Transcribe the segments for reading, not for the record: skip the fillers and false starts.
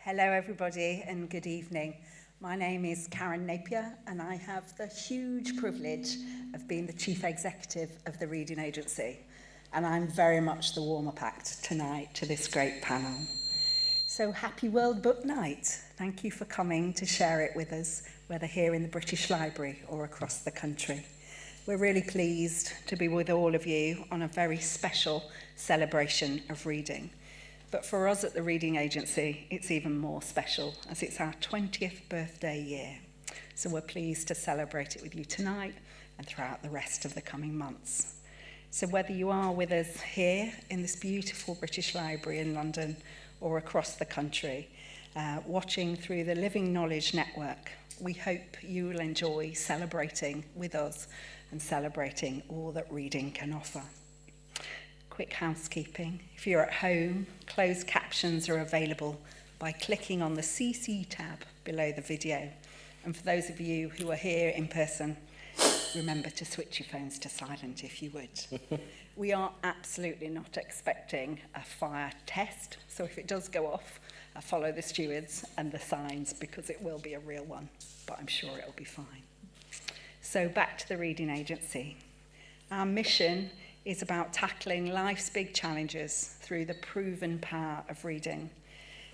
Hello everybody and good evening. My name is Karen Napier and I have the huge privilege of being the Chief Executive of the Reading Agency, and I'm very much the warm-up act tonight to this great panel. So happy World Book Night. Thank you for coming to share it with us, whether here in the British Library or across the country. We're really pleased to be with all of you on a very special celebration of reading. But for us at the Reading Agency, it's even more special as it's our 20th birthday year. So we're pleased to celebrate it with you tonight and throughout the rest of the coming months. So whether you are with us here in this beautiful British Library in London or across the country, watching through the Living Knowledge Network, we hope you will enjoy celebrating with us and celebrating all that reading can offer. Quick housekeeping. If you're at home, closed captions are available by clicking on the CC tab below the video. And for those of you who are here in person, remember to switch your phones to silent if you would. We are absolutely not expecting a fire test, so if it does go off, follow the stewards and the signs because it will be a real one, but I'm sure it'll be fine. So back to the Reading Agency. Our mission is about tackling life's big challenges through the proven power of reading.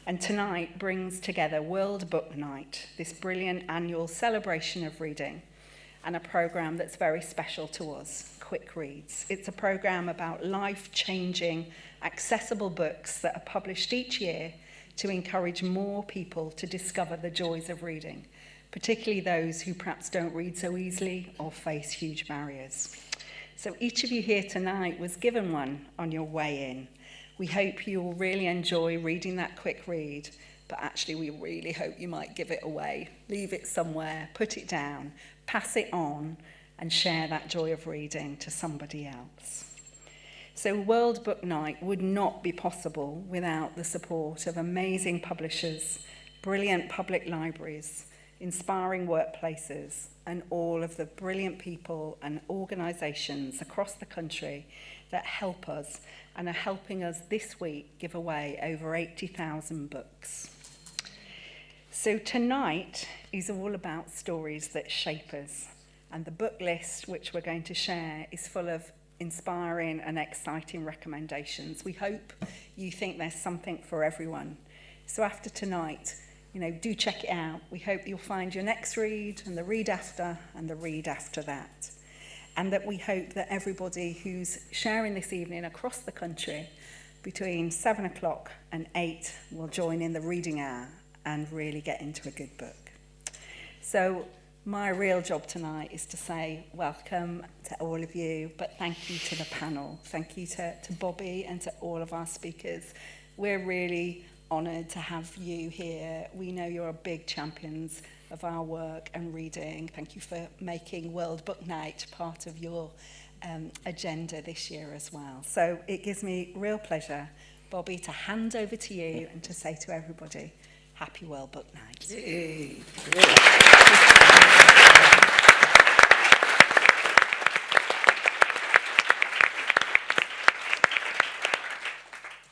And tonight brings together World Book Night, this brilliant annual celebration of reading, and a programme that's very special to us, Quick Reads. It's a programme about life-changing, accessible books that are published each year to encourage more people to discover the joys of reading, particularly those who perhaps don't read so easily or face huge barriers. So each of you here tonight was given one on your way in. We hope you will really enjoy reading that quick read, but actually we really hope you might give it away, leave it somewhere, put it down, pass it on, and share that joy of reading to somebody else. So World Book Night would not be possible without the support of amazing publishers, brilliant public libraries, inspiring workplaces, and all of the brilliant people and organisations across the country that help us and are helping us this week give away over 80,000 books. So tonight is all about stories that shape us, and the book list which we're going to share is full of inspiring and exciting recommendations. We hope you think there's something for everyone. So after tonight, do check it out. We hope you'll find your next read and the read after and the read after that. And that we hope that everybody who's sharing this evening across the country between 7 o'clock and 8 will join in the reading hour and really get into a good book. So my real job tonight is to say welcome to all of you, but thank you to the panel. Thank you to Bobby and to all of our speakers. We're really honoured to have you here. We know you're big champions of our work and reading. Thank you for making World Book Night part of your agenda this year as well. So it gives me real pleasure, Bobby, to hand over to you and to say to everybody, happy World Book Night. Yay.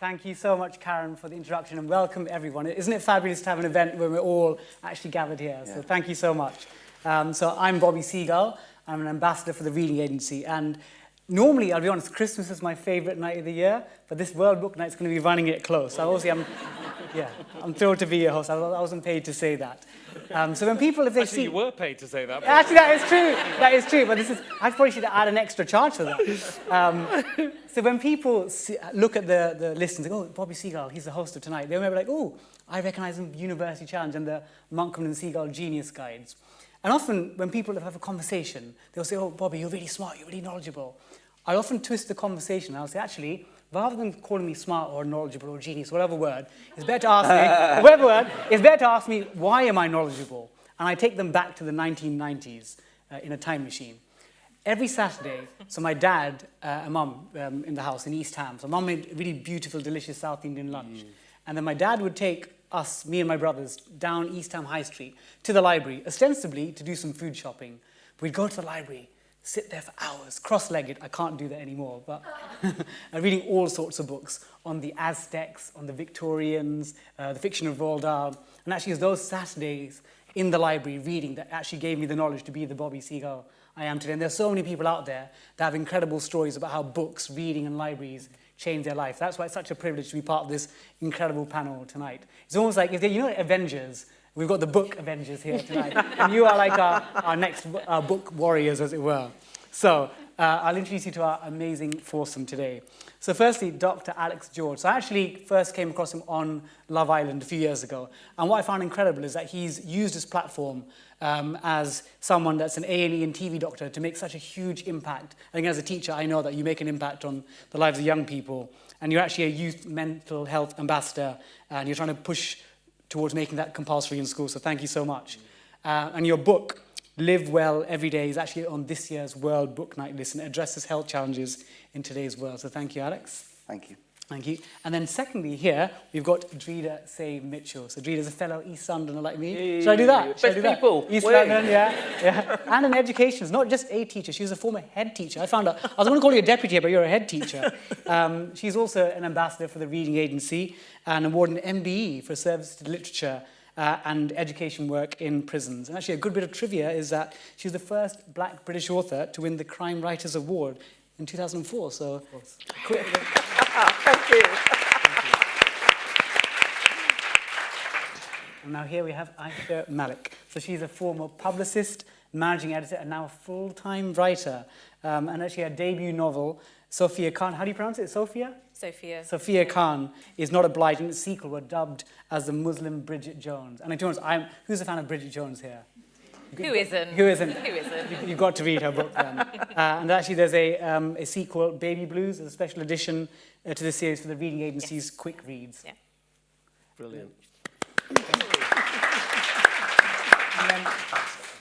Thank you so much, Karen, for the introduction, and welcome everyone. Isn't it fabulous to have an event where we're all actually gathered here? Yeah. So thank you so much. So I'm Bobby Seagull. I'm an ambassador for the Reading Agency, and normally, I'll be honest, Christmas is my favourite night of the year, but this World Book Night is going to be running it close. So obviously, I'm thrilled to be your host. I wasn't paid to say that. So when people, if they actually, you were paid to say that. Actually, that is true. That is true. But I probably should add an extra charge for that. So when people look at the list and think, oh, Bobby Seagull, he's the host of tonight, they remember like, oh, I recognise him, University Challenge and the Monkman and Seagull Genius Guides. And often when people have a conversation, they'll say, oh, Bobby, you're really smart, you're really knowledgeable. I often twist the conversation. I'll say, actually, rather than calling me smart or knowledgeable or genius, whatever word, it's better to ask me, why am I knowledgeable? And I take them back to the 1990s in a time machine. Every Saturday, so my dad and mum in the house in East Ham, so mum made really beautiful, delicious South Indian lunch. And then my dad would take us, me and my brothers, down East Ham High Street to the library, ostensibly to do some food shopping. We'd go to the library, sit there for hours, cross-legged. I can't do that anymore, but reading all sorts of books on the Aztecs, on the Victorians, the fiction of Roald Dahl. And actually, it's those Saturdays in the library reading that actually gave me the knowledge to be the Bobby Seagull I am today. And there's so many people out there that have incredible stories about how books, reading, and libraries change their life. That's why it's such a privilege to be part of this incredible panel tonight. It's almost like, if you know Avengers, we've got the book Avengers here tonight, and you are like our next book warriors, as it were. So I'll introduce you to our amazing foursome today. So firstly, Dr. Alex George. So I actually first came across him on Love Island a few years ago. And what I found incredible is that he's used his platform as someone that's an A&E and TV doctor to make such a huge impact. I think as a teacher, I know that you make an impact on the lives of young people. And you're actually a youth mental health ambassador, and you're trying to push towards making that compulsory in school. So thank you so much. And your book, Live Well Every Day, is actually on this year's World Book Night list, and it addresses health challenges in today's world. So thank you, Alex. Thank you. Thank you. And then secondly, here, we've got Dreda Mitchell. So Dreda's a fellow East Londoner like me. Hey, Should I do that? Should I do people. East London, yeah. And in education, it's not just a teacher, she's a former head teacher. I found out, I was going to call you a deputy, but you're a head teacher. She's also an ambassador for the Reading Agency and awarded an MBE for service to literature and education work in prisons. And actually, a good bit of trivia is that she was the first black British author to win the Crime Writers Award in 2004. So, quick. Thank you. And now here we have Ayisha Malik. So she's a former publicist, managing editor, and now a full-time writer. And actually, her debut novel, Sofia Khan, how do you pronounce it? Sofia? Sophia. Sofia Khan is not obliged, and its sequel were dubbed as the Muslim Bridget Jones. And to be honest, who's a fan of Bridget Jones here? Who isn't? Who isn't? Who isn't? You've got to read her book then. And actually there's a sequel, Baby Blues, a special edition to the series for the Reading Agency's Quick Reads. Yeah. Brilliant.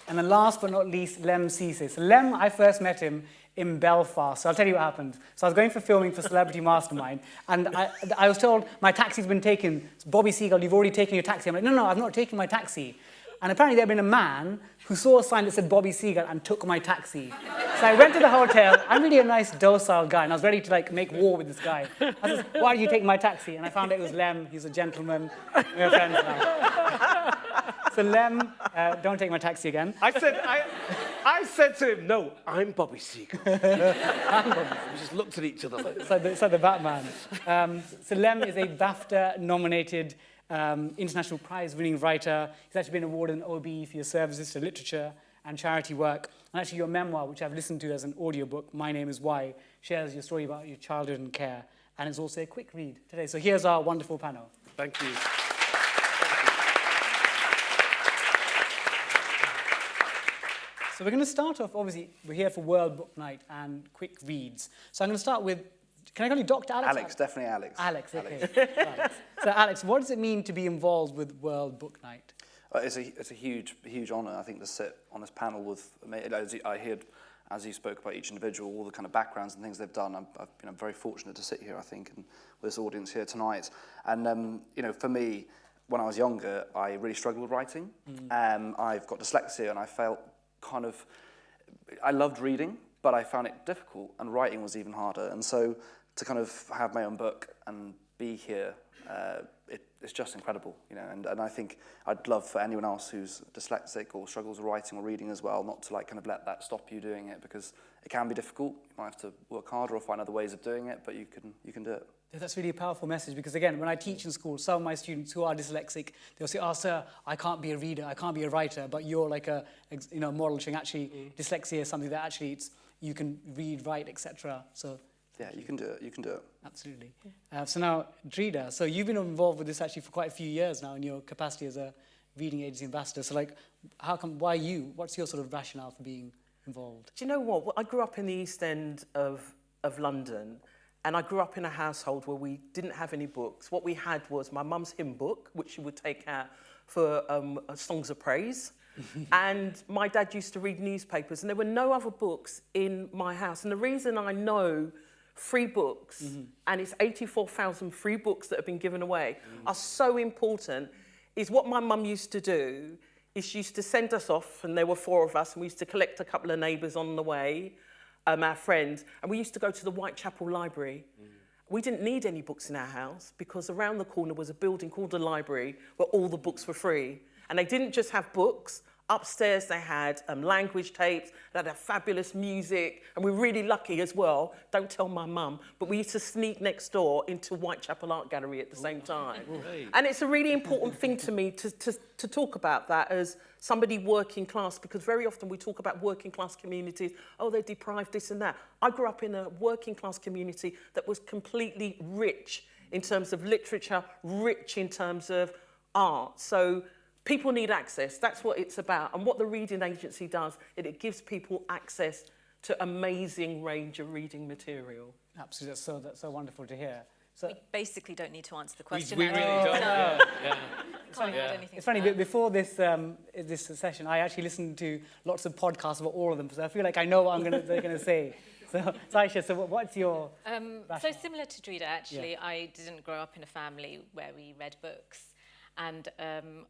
And then last but not least, Lemn Sissay. So Lemn, I first met him in Belfast. So I'll tell you what happened. So I was going for filming for Celebrity Mastermind, and I was told my taxi's been taken. Bobby Seagull, you've already taken your taxi. I'm like, no, I've not taken my taxi. And apparently there had been a man who saw a sign that said Bobby Seagull and took my taxi. So I went to the hotel. I'm really a nice, docile guy, and I was ready to make war with this guy. I said, why did you take my taxi? And I found out it was Lemn. He's a gentleman. We're friends now. So Lemn, don't take my taxi again. I said to him, no, I'm Bobby Seagull. We just looked at each other. It's like the Batman. So Lemn is a BAFTA-nominated international prize-winning writer. He's actually been awarded an OBE for your services to literature and charity work. And actually your memoir, which I've listened to as an audiobook, My Name is Why, shares your story about your childhood and care. And it's also a quick read today. So here's our wonderful panel. Thank you. So we're going to start off, obviously, we're here for World Book Night and quick reads. So I'm going to start with, can I call you Dr. Alex? Alex, definitely Alex. Alex, okay. Alex. So Alex, what does it mean to be involved with World Book Night? It's a huge honour, I think, to sit on this panel with, I heard, as you spoke about each individual, all the kind of backgrounds and things they've done. I've been very fortunate to sit here, I think, and with this audience here tonight. And, for me, when I was younger, I really struggled with writing. I've got dyslexia, and I felt I loved reading, but I found it difficult, and writing was even harder. And so to kind of have my own book and be here, it's just incredible, and I think I'd love for anyone else who's dyslexic or struggles with writing or reading as well, not to kind of let that stop you doing it, because it can be difficult. You might have to work harder or find other ways of doing it, but you can do it. That's really a powerful message, because again, when I teach in school, some of my students who are dyslexic, they'll say, oh, sir, I can't be a reader, I can't be a writer, but you're like a model showing actually dyslexia is something that actually you can read, write, etc. So yeah, you can do it. Absolutely. So now, Dreda, so you've been involved with this actually for quite a few years now in your capacity as a reading agency ambassador. So why you? What's your sort of rationale for being involved? Do you know what? I grew up in the East End of London, and I grew up in a household where we didn't have any books. What we had was my mum's hymn book, which she would take out for songs of praise. And my dad used to read newspapers, and there were no other books in my house. And the reason I know free books, and it's 84,000 free books that have been given away, are so important, is what my mum used to do is she used to send us off, and there were 4 of us, and we used to collect a couple of neighbours on the way, our friends, and we used to go to the Whitechapel Library. We didn't need any books in our house because around the corner was a building called the library where all the books were free. And they didn't just have books. Upstairs they had language tapes, they had fabulous music, and we were really lucky as well. Don't tell my mum, but we used to sneak next door into Whitechapel Art Gallery at the same time. And it's a really important thing to me to talk about that as somebody working class, because very often we talk about working class communities, oh, they're deprived, this and that. I grew up in a working class community that was completely rich in terms of literature, rich in terms of art. So people need access. That's what it's about. And what the Reading Agency does, it gives people access to amazing range of reading material. Absolutely, that's so wonderful to hear. So We basically don't need to answer the question. We really don't. Can't add anything it's to funny, that. before this session, I actually listened to lots of podcasts about all of them, so I feel like I know what they're going to say. So Ayisha, so what's your So rationale? similar to Dreda, actually, I didn't grow up in a family where we read books. And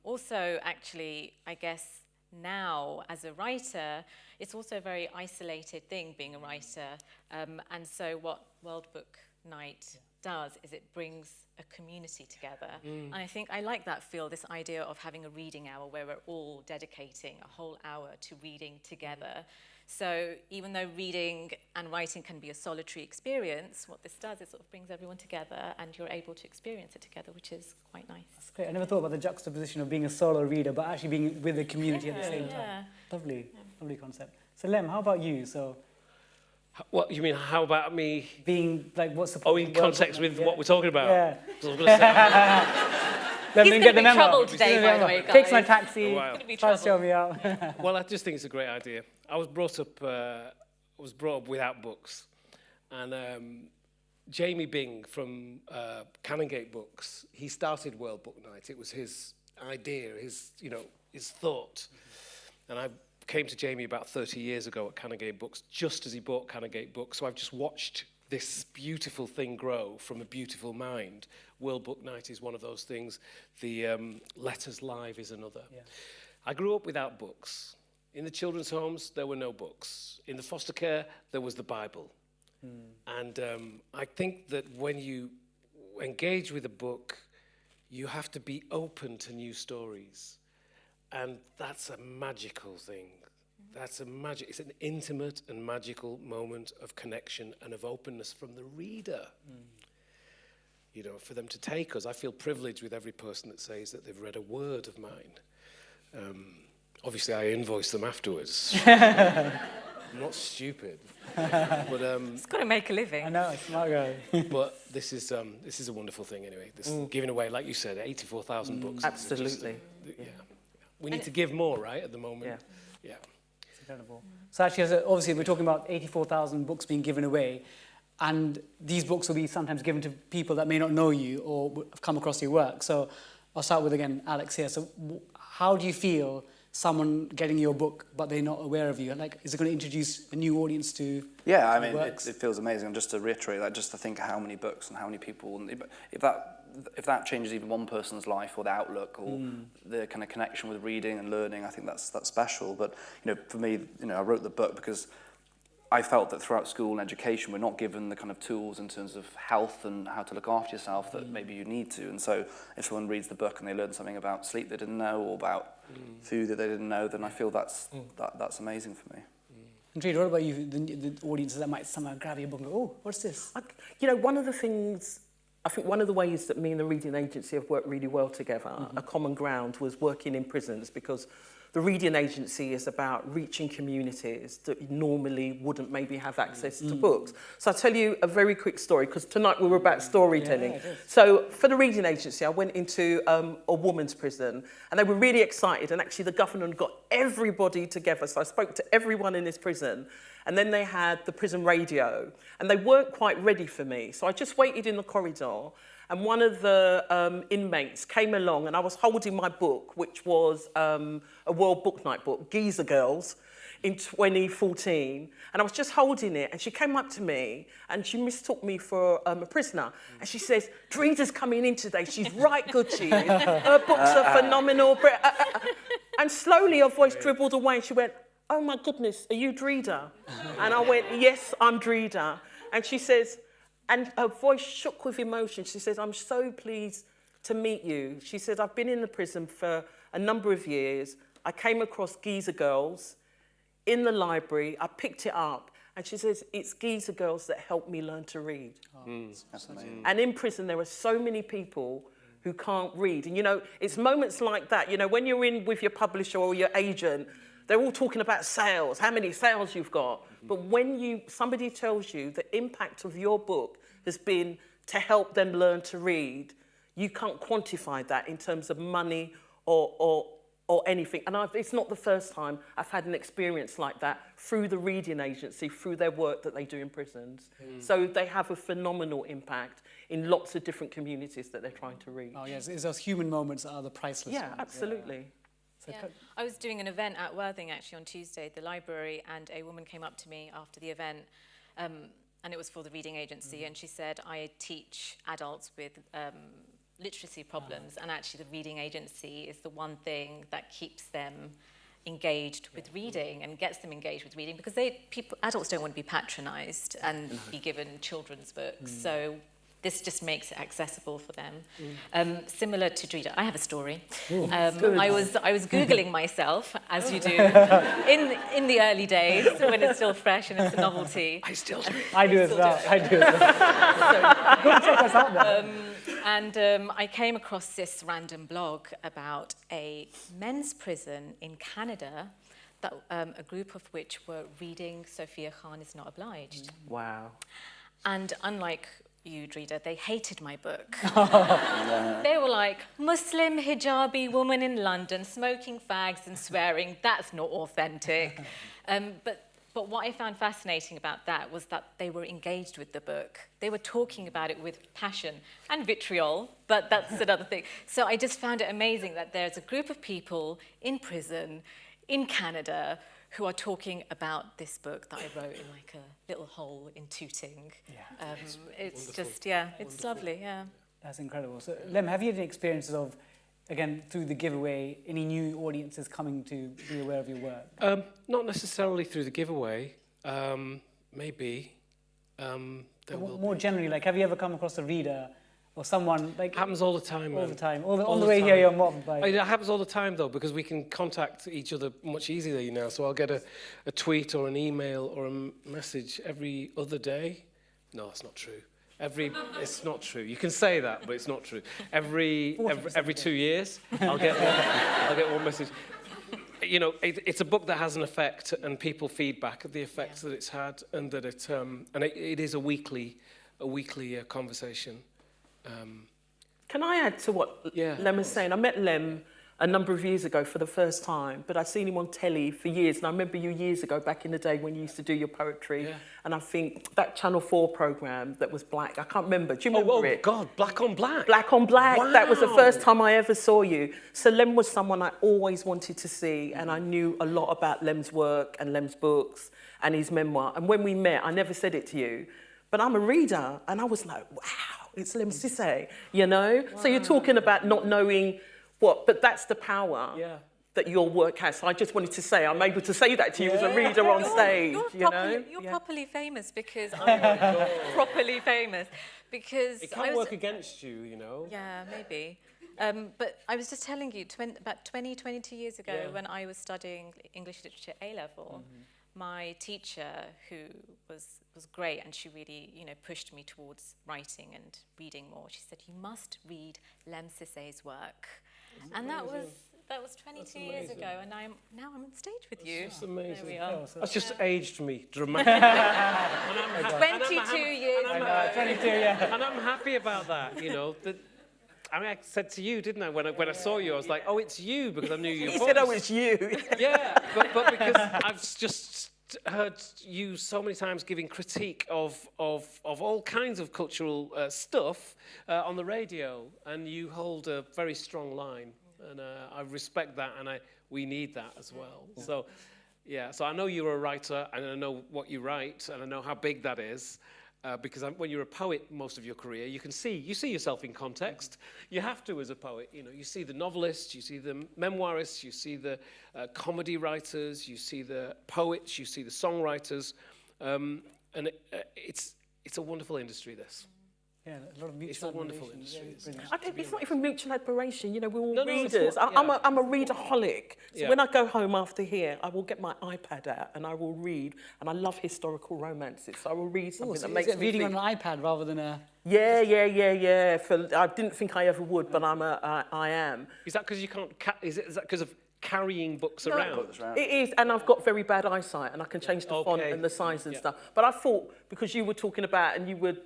also, actually, I guess now, as a writer, it's also a very isolated thing, being a writer. And so what World Book Night does is it brings a community together. And I think I like that feel, this idea of having a reading hour where we're all dedicating a whole hour to reading together. So even though reading and writing can be a solitary experience, what this does is sort of brings everyone together and you're able to experience it together, which is quite nice. That's great. I never thought about the juxtaposition of being a solo reader, but actually being with the community at the same time. Lovely, lovely concept. So Lemn, how about you? So What, you mean, how about me? being like, what's the Oh, in context with what we're talking about? Yeah. So I was gonna say, Let He's me gonna get the be memo. trouble today, by the way, guys. Takes my taxi, Oh, wow. Gonna be tries to show trouble. me out. well, I just think it's a great idea. I was brought up without books, and Jamie Bing from Canongate Books, he started World Book Night. It was his idea, his thought, and I came to Jamie about 30 years ago at Canongate Books, just as he bought Canongate Books. So I've just watched this beautiful thing grow from a beautiful mind. World Book Night is one of those things. The Letters Live is another. Yeah. I grew up without books. In the children's homes, there were no books. In the foster care, there was the Bible. And I think that when you engage with a book, you have to be open to new stories. And that's a magical thing. It's an intimate and magical moment of connection and of openness from the reader. For them to take us. I feel privileged with every person that says that they've read a word of mine. Obviously, I invoice them afterwards. I'm not stupid. But It's got to make a living. I know, smart guy. but this is a wonderful thing anyway. This giving away, like you said, 84,000 books. Absolutely. We need to give more, right, at the moment. Yeah. It's incredible. So actually, obviously, we're talking about 84,000 books being given away, and these books will be sometimes given to people that may not know you or have come across your work. So I'll start with, again, Alex here. So how do you feel someone getting your book, but they're not aware of you? Like, is it going to introduce a new audience to Yeah, I mean, works? it feels amazing. And just to reiterate that, just to think how many books and how many people, and if that changes even one person's life or the outlook or the kind of connection with reading and learning, I think that's special. But for me, I wrote the book because I felt that throughout school and education, we're not given the kind of tools in terms of health and how to look after yourself that maybe you need to. And so if someone reads the book and they learn something about sleep they didn't know or about food that they didn't know, then I feel that's amazing for me. And Dreda, what about you, the audiences that might somehow grab your book and go, oh, what's this? One of the things, I think one of the ways that me and the Reading Agency have worked really well together, a common ground, was working in prisons, because the Reading Agency is about reaching communities that normally wouldn't maybe have access to books. So I'll tell you a very quick story, because tonight we were about storytelling. Yeah, So for the Reading Agency, I went into a woman's prison, and they were really excited, and actually the government got everybody together. So I spoke to everyone in this prison, and then they had the prison radio, and they weren't quite ready for me. So I just waited in the corridor, and one of the inmates came along, and I was holding my book, which was a World Book Night book, Geezer Girls, in 2014. And I was just holding it, and she came up to me, and she mistook me for a prisoner. And she says, Dreda's coming in today. She's right good, she is. Her books are phenomenal. And slowly her voice dribbled away and she went, "Oh my goodness, are you Dreda?" And I went, "Yes, I'm Dreda." And she says, and her voice shook with emotion. She says, "I'm so pleased to meet you." She said, "I've been in the prison for a number of years. I came across Geezer Girls in the library. I picked it up." And she says, "It's Geezer Girls that helped me learn to read." That's amazing. And in prison, there are so many people who can't read. And, you know, it's moments like that. You know, when you're in with your publisher or your agent, they're all talking about sales, how many sales you've got. But when somebody tells you the impact of your book has been to help them learn to read, you can't quantify that in terms of money or anything. And it's not the first time I've had an experience like that through the reading agency, through their work that they do in prisons. So they have a phenomenal impact in lots of different communities that they're trying to reach. Oh, yes, it's those human moments that are the priceless Yeah, ones. absolutely. So Yeah. I was doing an event at Worthing actually on Tuesday at the library, and a woman came up to me after the event, and it was for the reading agency, and she said, "I teach adults with literacy problems, and actually the reading agency is the one thing that keeps them engaged with reading and gets them engaged with reading, because adults don't want to be patronised and be given children's books, so this just makes it accessible for them." Similar to Dreda, I have a story. I was Googling myself, as you do, in the early days when it's still fresh and it's a novelty. I still do. I do as well. Go check us out then. And I came across this random blog about a men's prison in Canada, that a group of which were reading Sofia Khan Is Not Obliged. Wow. And unlike you, Dreda, they hated my book. They were like, "Muslim hijabi woman in London smoking fags and swearing, that's not authentic." But what I found fascinating about that was that they were engaged with the book. They were talking about it with passion and vitriol, but that's another thing. So I just found it amazing that there's a group of people in prison in Canada who are talking about this book that I wrote in like a little hole in Tooting. Yeah. It's just, yeah, it's lovely, yeah. That's incredible. So, Lemn, have you had any experiences of, again, through the giveaway, any new audiences coming to be aware of your work? Not necessarily through the giveaway. Maybe. More generally, like, have you ever come across a reader or someone like Happens all the time. all man. the time, on All the the way here, time. you're mobbed by. It happens all the time, though, because we can contact each other much easier now. So I'll get a tweet or an email or a message every other day. No, that's not true. It's not true. You can say that, but it's not true. Every 2 years, I'll get one message. You know, it's a book that has an effect, and people feedback the effects that it's had, and that it is a weekly conversation. Can I add to what Yeah. Lemn was saying? I met Lemn a number of years ago for the first time, but I'd seen him on telly for years. And I remember you years ago, back in the day when you used to do your poetry. Yeah. And I think that Channel 4 programme that was black, I can't remember. Do you remember it? God, Black on Black. Black on Black. Wow. That was the first time I ever saw you. So Lemn was someone I always wanted to see, and I knew a lot about Lemn's work and Lemn's books and his memoir. And when we met, I never said it to you, but I'm a reader, and I was like, wow, it's Lemn Sissay, you know? Wow. So you're talking about not knowing but that's the power that your work has. So I just wanted to say, I'm able to say that to you as a reader on stage, You're properly famous, because I'm properly famous. Because It can't work against you, you know. Yeah, maybe. But I was just telling you, about 22 years ago, when I was studying English literature A-level, my teacher, who was great, and she really, pushed me towards writing and reading more, she said, "You must read Lemn Sissay's work." And that was 22 years ago, and now I'm on stage with you. That's amazing. There we are. That's just aged me dramatically. 22 years ago. 22, yeah. And I'm happy about that, you know. I said to you, didn't I, when I saw you, I was like, "Oh, it's you," because I knew your voice. He said, "Oh, it's you." Yeah, but because I've just heard you so many times giving critique of all kinds of cultural stuff on the radio, and you hold a very strong line, and I respect that, and we need that as well. So I know you're a writer, and I know what you write, and I know how big that is. Because when you're a poet most of your career, you see yourself in context. You have to as a poet. You see the novelists, you see the memoirists, you see the comedy writers, you see the poets, you see the songwriters, and it's a wonderful industry. This. Yeah, a lot of mutual It's a wonderful admiration. industry. Yeah, brilliant. It's not even mutual admiration. We're all No, it's readers. not, I'm a readaholic. So Yeah. when I go home after here, I will get my iPad out and I will read. And I love historical romances. So I will read something So that is makes it me reading think. on an iPad rather than a... Yeah. I didn't think I ever would, but I am. Is that because you can't? Is that because of carrying books around? It is, and I've got very bad eyesight, and I can change the font Okay. and the size and stuff. But I thought, because you were talking about, and you were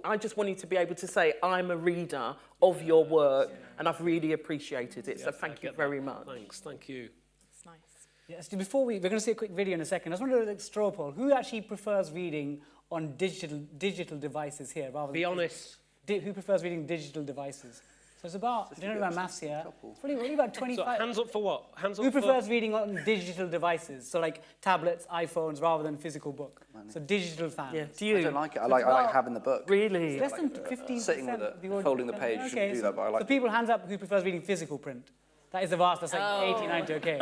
I just wanted to be able to say, I'm a reader of your work, and I've really appreciated it. So thank you very much. Thank you. It's nice. Yes, before we're going to see a quick video in a second. I just wanted to straw poll. Who actually prefers reading on digital devices here rather than... Be honest. Who prefers reading digital devices? So it's about, I don't know about maths here, it's probably about 25... So hands up for what? Hands up Who for... prefers reading on digital devices? So like tablets, iPhones, rather than physical book. So digital fans. Yeah, do you? I don't like it. I like having the book. Really? Less than 15%. Sitting with it, folding the page, you shouldn't do that, but I like So people, hands up, who prefers reading physical print? That is the vast, that's like Oh. 80, 90, okay.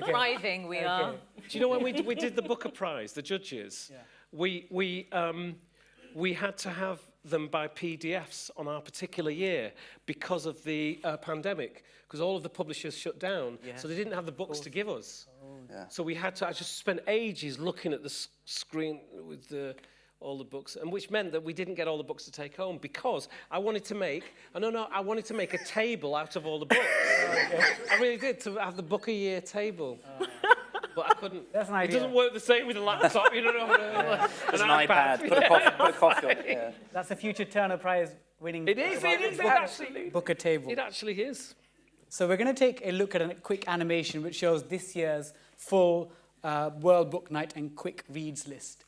Thriving we are. Okay. Do you know when we did the Booker Prize, the judges, we had to have them by PDFs on our particular year because of the pandemic, because all of the publishers shut down, so they didn't have the books to give us. Yeah. So we had to just spend ages looking at the screen with all the books, and which meant that we didn't get all the books to take home because I wanted to make a table out of all the books. I really did, to have the book a year table. But I couldn't. That's an It idea. doesn't work the same with a laptop, you know. There's an iPad. Put a coffee on it. Yeah. That's a future Turner Prize winning It is actually. Booker table. It actually is. So we're going to take a look at a quick animation which shows this year's full World Book Night and quick reads list.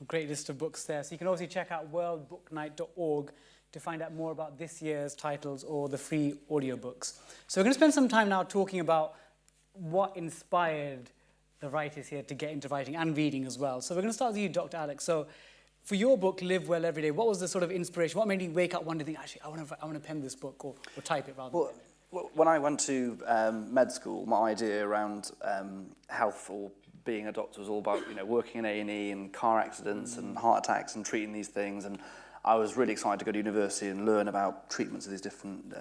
Great list of books there. So you can also check out worldbooknight.org to find out more about this year's titles or the free audiobooks. So we're going to spend some time now talking about what inspired the writers here to get into writing and reading as well. So we're going to start with you, Dr. Alex. So for your book, Live Well Every Day, what was the sort of inspiration? What made you wake up one day and think, actually, I want to pen this book or type it rather? Well, when I went to med school, my idea around health or being a doctor was all about, working in A&E and car accidents and heart attacks and treating these things. And I was really excited to go to university and learn about treatments of these different,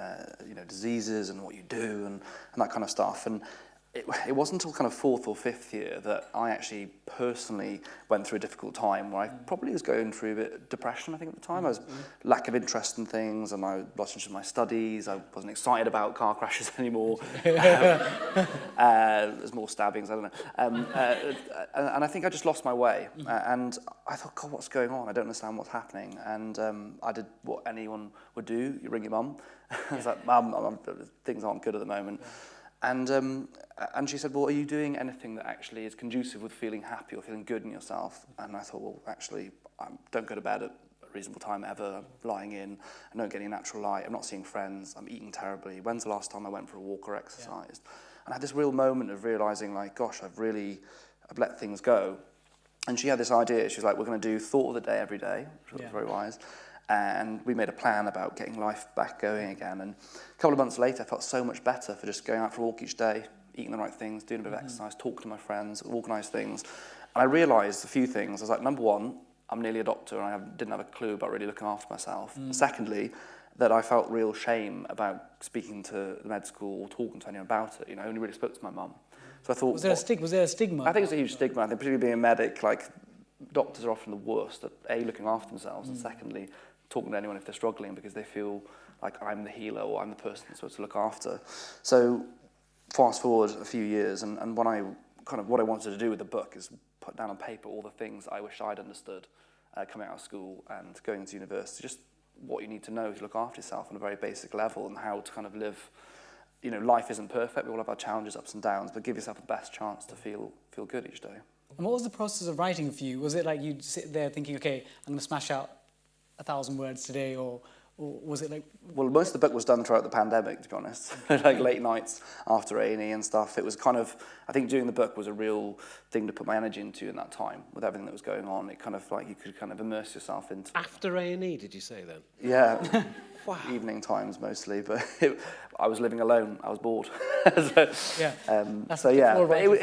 diseases and what you do and that kind of stuff. And it wasn't until kind of fourth or fifth year that I actually personally went through a difficult time where I probably was going through a bit of depression, I think, at the time. I was lack of interest in things and I lost interest in my studies. I wasn't excited about car crashes anymore. There's more stabbings, I don't know. And I think I just lost my way. And I thought, God, what's going on? I don't understand what's happening. And I did what anyone would do. You ring your mum. I was like, Mum, things aren't good at the moment. And she said, well, are you doing anything that actually is conducive with feeling happy or feeling good in yourself? And I thought, well, actually, I don't go to bed at a reasonable time ever. I'm lying in. I don't get any natural light. I'm not seeing friends. I'm eating terribly. When's the last time I went for a walk or exercised? And I had this real moment of realising, like, gosh, I've let things go. And she had this idea. She was like, we're going to do thought of the day every day, which was very wise. And we made a plan about getting life back going again. And a couple of months later, I felt so much better for just going out for a walk each day, eating the right things, doing a bit of exercise, talking to my friends, organise things. And I realised a few things. I was like, number one, I'm nearly a doctor and I didn't have a clue about really looking after myself. And secondly, that I felt real shame about speaking to the med school or talking to anyone about it. You know, I only really spoke to my mum. So I thought... Was there a stigma? I think it's a huge stigma. I think particularly being a medic, like, doctors are often the worst at, A, looking after themselves, and secondly, talking to anyone if they're struggling because they feel like I'm the healer or I'm the person that's supposed to look after. So fast forward a few years, and what I wanted to do with the book is put down on paper all the things I wish I'd understood coming out of school and going to university, just what you need to know to look after yourself on a very basic level and how to kind of live. You know, life isn't perfect. We all have our challenges, ups and downs, but give yourself the best chance to feel good each day. And what was the process of writing for you? Was it like you'd sit there thinking, okay, I'm going to smash out 1,000 words today, or was it like... Well, most of the book was done throughout the pandemic, to be honest. Like late nights after A&E and stuff. It was kind of, I think doing the book was a real thing to put my energy into in that time, with everything that was going on. It kind of like you could kind of immerse yourself into... After A&E, did you say then? Yeah. Wow. Evening times mostly, but I was living alone. I was bored. It's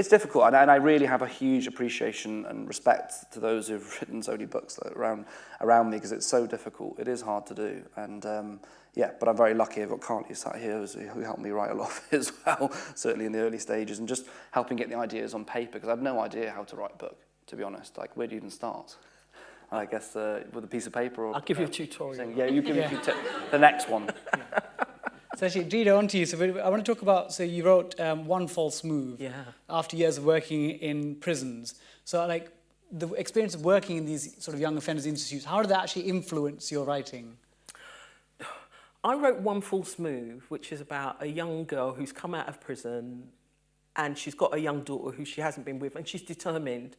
difficult, and I really have a huge appreciation and respect to those who've written so many books around me, because it's so difficult. It is hard to do, and but I'm very lucky. I've got Carly sat here who helped me write a lot of it as well, certainly in the early stages, and just helping get the ideas on paper, because I have no idea how to write a book, to be honest. Like, where do you even start? I guess with a piece of paper or... I'll give you a tutorial. Yeah, you give me the next one. So actually, Dreda, on to you. So I want to talk about, so you wrote One False Move after years of working in prisons. So like the experience of working in these sort of young offenders institutes, how did that actually influence your writing? I wrote One False Move, which is about a young girl who's come out of prison and she's got a young daughter who she hasn't been with, and she's determined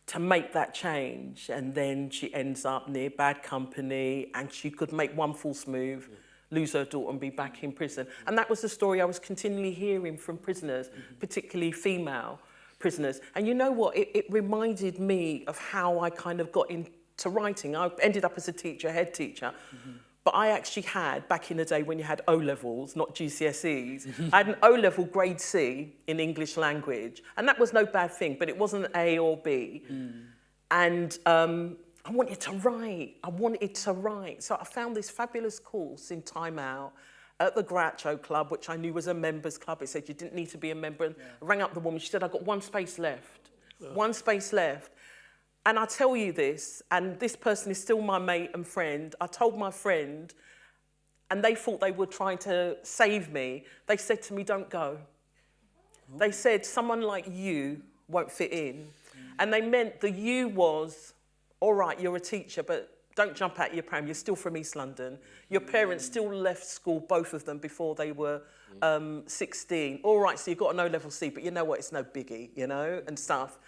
to make that change, and then she ends up near bad company and she could make one false move, lose her daughter and be back in prison. And that was the story I was continually hearing from prisoners, particularly female prisoners. And you know what, it reminded me of how I kind of got into writing. I ended up as a teacher, head teacher, but I actually had, back in the day when you had O-levels, not GCSEs, I had an O-level grade C in English language. And that was no bad thing, but it wasn't an A or B. And I wanted to write. So I found this fabulous course in Time Out at the Groucho Club, which I knew was a members club. It said you didn't need to be a member. And I rang up the woman, she said, I've got one space left. One space left. And I tell you this, and this person is still my mate and friend. I told my friend, and they thought they were trying to save me. They said to me, don't go. They said, someone like you won't fit in. And they meant the you was, all right, you're a teacher, but don't jump out your pram. You're still from East London. Your parents still left school, both of them, before they were 16. All right, so you've got an O-level C, but you know what? It's no biggie, you know, and stuff.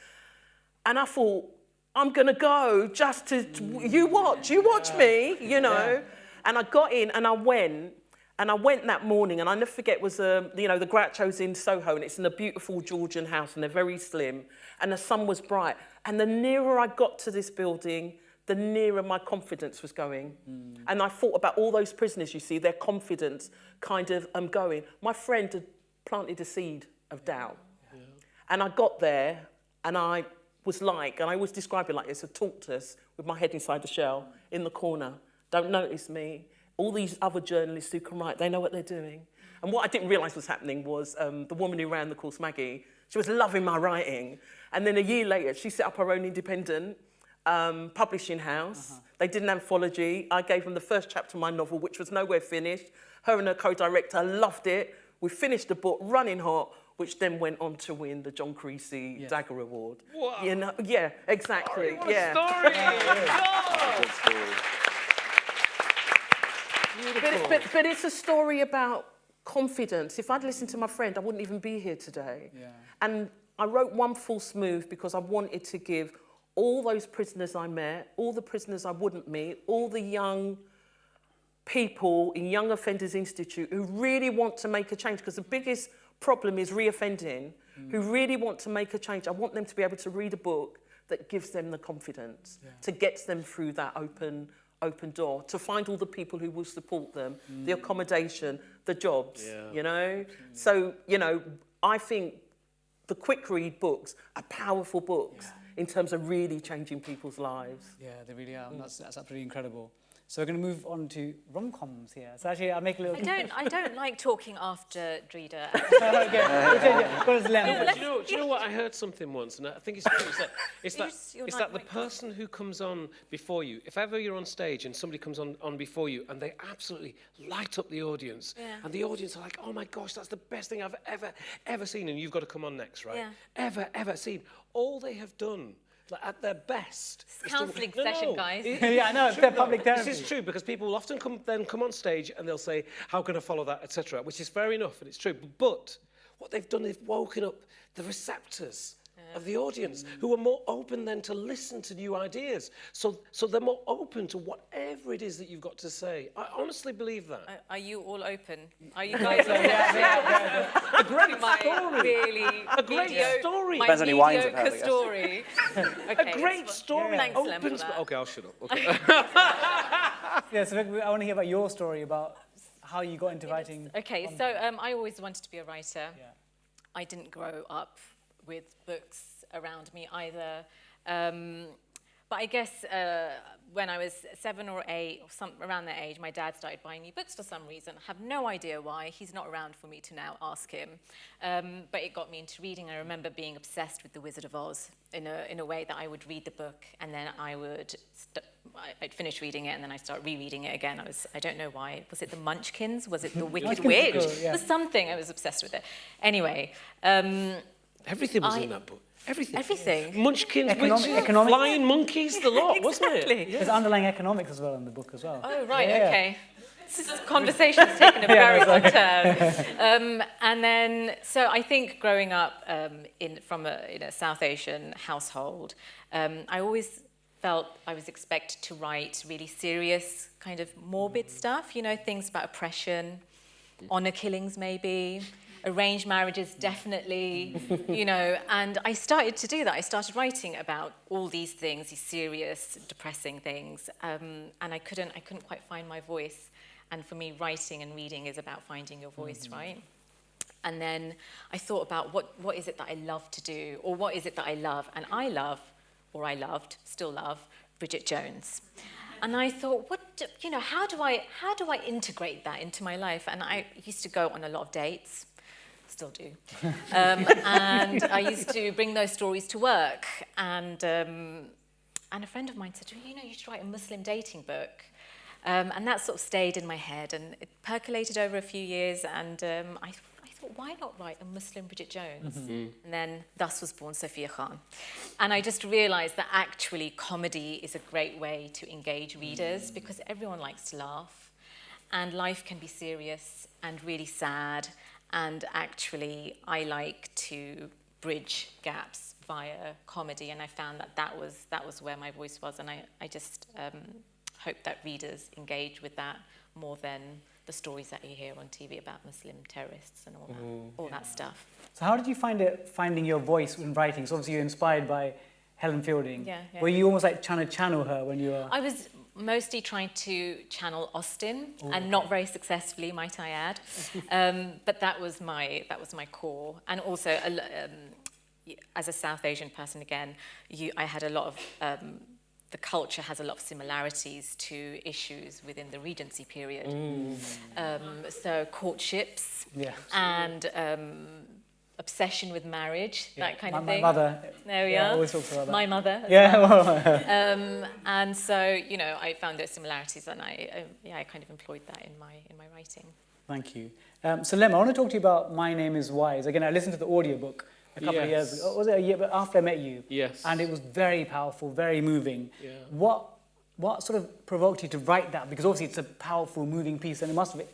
And I thought, I'm going to go just to, you watch me, you know. And I got in and I went that morning, and I never forget, was, the Groucho's in Soho, and it's in a beautiful Georgian house, and they're very slim, and the sun was bright. And the nearer I got to this building, the nearer my confidence was going. And I thought about all those prisoners, you see, their confidence kind of going. My friend had planted a seed of doubt. And I got there, and I was like, and I always describe it like this, a tortoise with my head inside the shell in the corner. Don't notice me. All these other journalists who can write, they know what they're doing. And what I didn't realise was happening was the woman who ran the course, Maggie, she was loving my writing. And then a year later, she set up her own independent publishing house. They did an anthology. I gave them the first chapter of my novel, which was nowhere finished. Her and her co-director loved it. We finished the book, running hot, which then went on to win the John Creasy Dagger Award. Wow. You know, yeah, exactly. What a story! But it's a story about confidence. If I'd listened to my friend, I wouldn't even be here today. And I wrote One False Move because I wanted to give all those prisoners I met, all the prisoners I wouldn't meet, all the young people in Young Offenders Institute who really want to make a change, because the biggest problem is reoffending, who really want to make a change. I want them to be able to read a book, that gives them the confidence to get them through that open door, to find all the people who will support them, the accommodation, the jobs, you know? So, you know, I think the quick read books are powerful books in terms of really changing people's lives. Yeah, they really are. That's absolutely incredible. So we're going to move on to rom-coms here. So actually, I'll make a little... I don't like talking after Dreda. Do you know what? I heard something once, and I think it's true. It's that the person who comes on before you, if ever you're on stage and somebody comes on before you and they absolutely light up the audience, and the audience are like, oh my gosh, that's the best thing I've ever seen, and you've got to come on next, right? Yeah. Ever seen. All they have done, like, at their best. Counselling session, guys. Yeah, no, it's public therapy. This is true, because people will often come on stage and they'll say, how can I follow that, etc., which is fair enough, and it's true. But what they've done is woken up the receptors of the audience, who are more open then to listen to new ideas. So they're more open to whatever it is that you've got to say. I honestly believe that. Are you all open? Are you guys A great story. Really A great story. My Depends on any wines I've had, I mediocre guess. story. Okay, A great story. Thanks, Lemn, for Opens. that. Okay, I'll shut up. Okay. Yeah, so I want to hear about your story about how you got into writing. Okay, so I always wanted to be a writer. Yeah. I didn't grow up with books around me either. But I guess when I was 7 or 8, or around that age, my dad started buying me books for some reason. I have no idea why. He's not around for me to now ask him. But it got me into reading. I remember being obsessed with The Wizard of Oz in a way that I would read the book, and then I'd finish reading it, and then I'd start rereading it again. I don't know why. Was it the Munchkins? Was it the Wicked Witch? Cool, yeah. It was something. I was obsessed with it. Anyway. Everything was in that book. Everything. Everything. Munchkins, Economic- flying monkeys, the lot, wasn't it? Exactly. There's underlying economics as well in the book as well. Oh, right, Yeah. okay. This conversation's taken a very long turn. And then, so I think growing up in a South Asian household, I always felt I was expected to write really serious, kind of morbid stuff, you know, things about oppression, honor killings maybe, arranged marriages definitely, you know, and I started to do that. I started writing about all these things, these serious, depressing things, and I couldn't quite find my voice. And for me, writing and reading is about finding your voice, right? And then I thought about what is it that I love to do, or what is it that I love? And I loved, still love, Bridget Jones. And I thought, how do I integrate that into my life? And I used to go on a lot of dates, still do. And I used to bring those stories to work. And a friend of mine said, you should write a Muslim dating book. And that sort of stayed in my head, and it percolated over a few years, and I thought, why not write a Muslim Bridget Jones? And then thus was born Sofia Khan. And I just realised that actually comedy is a great way to engage readers, because everyone likes to laugh, and life can be serious and really sad, and actually I like to bridge gaps via comedy, and I found that was where my voice was, and I just hope that readers engage with that more than the stories that you hear on TV about Muslim terrorists and all that stuff. So how did you find it, finding your voice in writing? So obviously you're inspired by Helen Fielding. Yeah. Were you almost like trying to channel her when you were... I was mostly trying to channel Austen, and not very successfully, might I add. But that was my core. And also, as a South Asian person, again, I had a lot of... the culture has a lot of similarities to issues within the Regency period. So courtships and obsession with marriage, that kind of thing. My mother. There we are. Always talks about that. My mother. Yeah. And so, I found those similarities, and I kind of employed that in my writing. Thank you. So Lemn, I want to talk to you about My Name is Wise. Again, I listened to the audiobook a couple of years ago. Was it a year after I met you? Yes. And it was very powerful, very moving. Yeah. What sort of provoked you to write that? Because obviously it's a powerful, moving piece, and it must have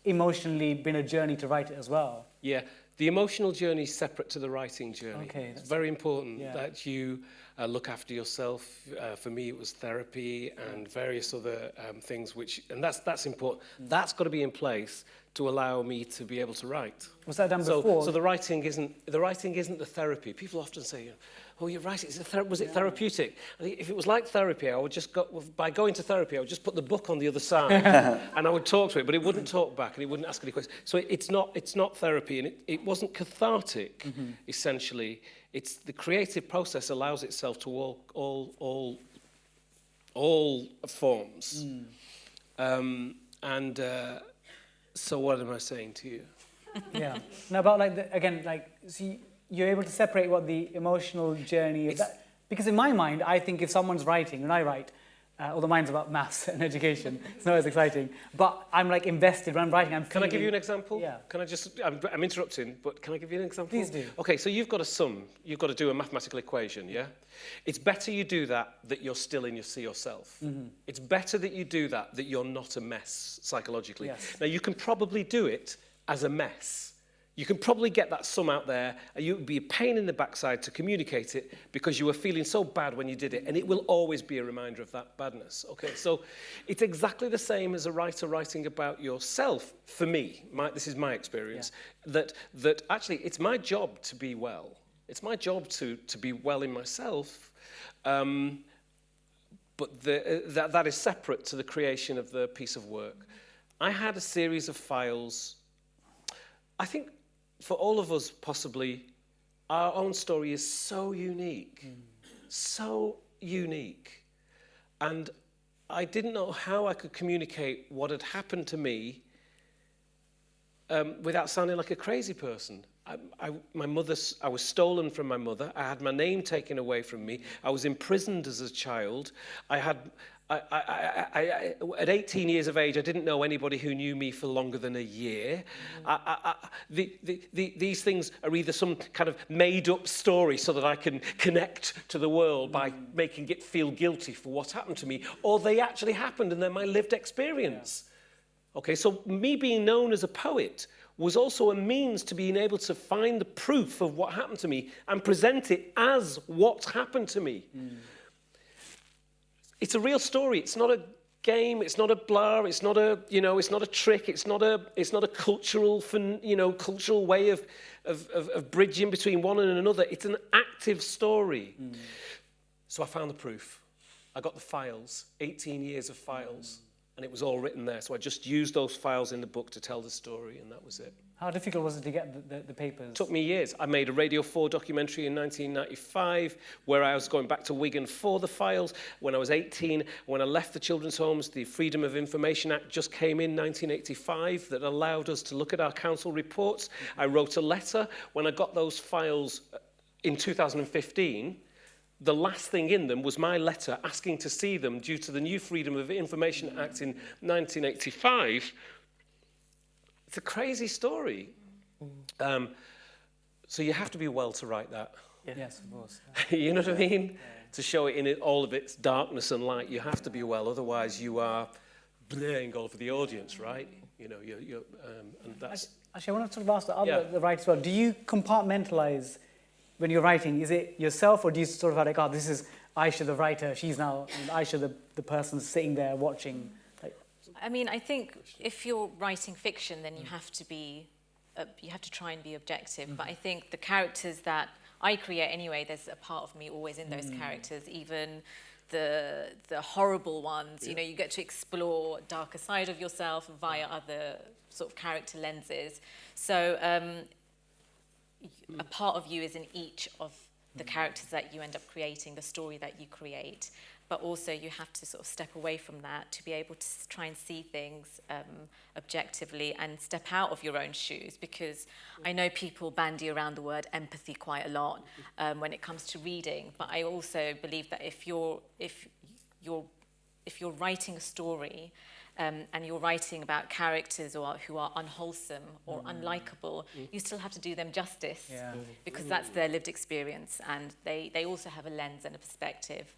emotionally been a journey to write it as well. Yeah, the emotional journey is separate to the writing journey. Okay, it's very important that you look after yourself. For me, it was therapy and various other things, and that's important. That's got to be in place to allow me to be able to write. Was that done before? So the writing isn't the therapy. People often say, "Oh, you're right. Was it therapeutic?" I think if it was like therapy, I would just by going to therapy, I would just put the book on the other side and I would talk to it, but it wouldn't talk back and it wouldn't ask any questions. So it's not therapy, and it wasn't cathartic. Essentially, it's the creative process allows itself to all forms. So what am I saying to you? Yeah. Now about see, you're able to separate what the emotional journey is. Because in my mind, I think if someone's writing, when I write, although mine's about maths and education, it's not as exciting, but I'm like invested when I'm writing. Can I give you an example? Yeah. Can I just, I'm interrupting, but can I give you an example? Please do. Okay, so you've got a sum, you've got to do a mathematical equation, yeah? It's better you do that you're still in your see yourself. It's better that you do that you're not a mess psychologically. Yes. Now you can probably do it as a mess. You can probably get that sum out there, and it would be a pain in the backside to communicate it because you were feeling so bad when you did it, and it will always be a reminder of that badness. Okay, so it's exactly the same as a writer writing about yourself. For me, this is my experience, that actually it's my job to be well. It's my job to be well in myself, but that is separate to the creation of the piece of work. I had a series of files. I think for all of us, possibly, our own story is so unique, so unique. And I didn't know how I could communicate what had happened to me without sounding like a crazy person. I was stolen from my mother. I had my name taken away from me. I was imprisoned as a child. At 18 years of age, I didn't know anybody who knew me for longer than a year. These things are either some kind of made-up story so that I can connect to the world by making it feel guilty for what happened to me, or they actually happened and they're my lived experience. Okay, so me being known as a poet was also a means to being able to find the proof of what happened to me and present it as what happened to me. It's a real story. It's not a game. It's not a blur. It's not a, it's not a trick. It's not a cultural, cultural way of bridging between one and another. It's an active story. So I found the proof. I got the files, 18 years of files, and it was all written there. So I just used those files in the book to tell the story, and that was it. How difficult was it to get the papers? It took me years. I made a Radio 4 documentary in 1995 where I was going back to Wigan for the files. When I was 18, when I left the children's homes, the Freedom of Information Act just came in 1985 that allowed us to look at our council reports. I wrote a letter. When I got those files in 2015, the last thing in them was my letter asking to see them due to the new Freedom of Information Act in 1985. It's a crazy story. So you have to be well to write that. Yeah. Yes, of course. You know what I mean? Yeah. To show it in all of its darkness and light, you have to be well. Otherwise, you are blaring all over the audience, right? And that's... Actually, I want to sort of ask the writers as well. Do you compartmentalize when you're writing? Is it yourself, or do you sort of like, this is Ayisha the writer, she's now Ayisha the person sitting there watching? I mean, I think if you're writing fiction, then you have to try and be objective. But I think the characters that I create anyway, there's a part of me always in those characters, even the horrible ones. You get to explore a darker side of yourself via other sort of character lenses. So a part of you is in each of the characters that you end up creating, the story that you create. But also you have to sort of step away from that to be able to try and see things objectively and step out of your own shoes, because I know people bandy around the word empathy quite a lot when it comes to reading. But I also believe that if you're writing a story and you're writing about characters who are unwholesome or unlikable, you still have to do them justice because that's their lived experience, and they also have a lens and a perspective.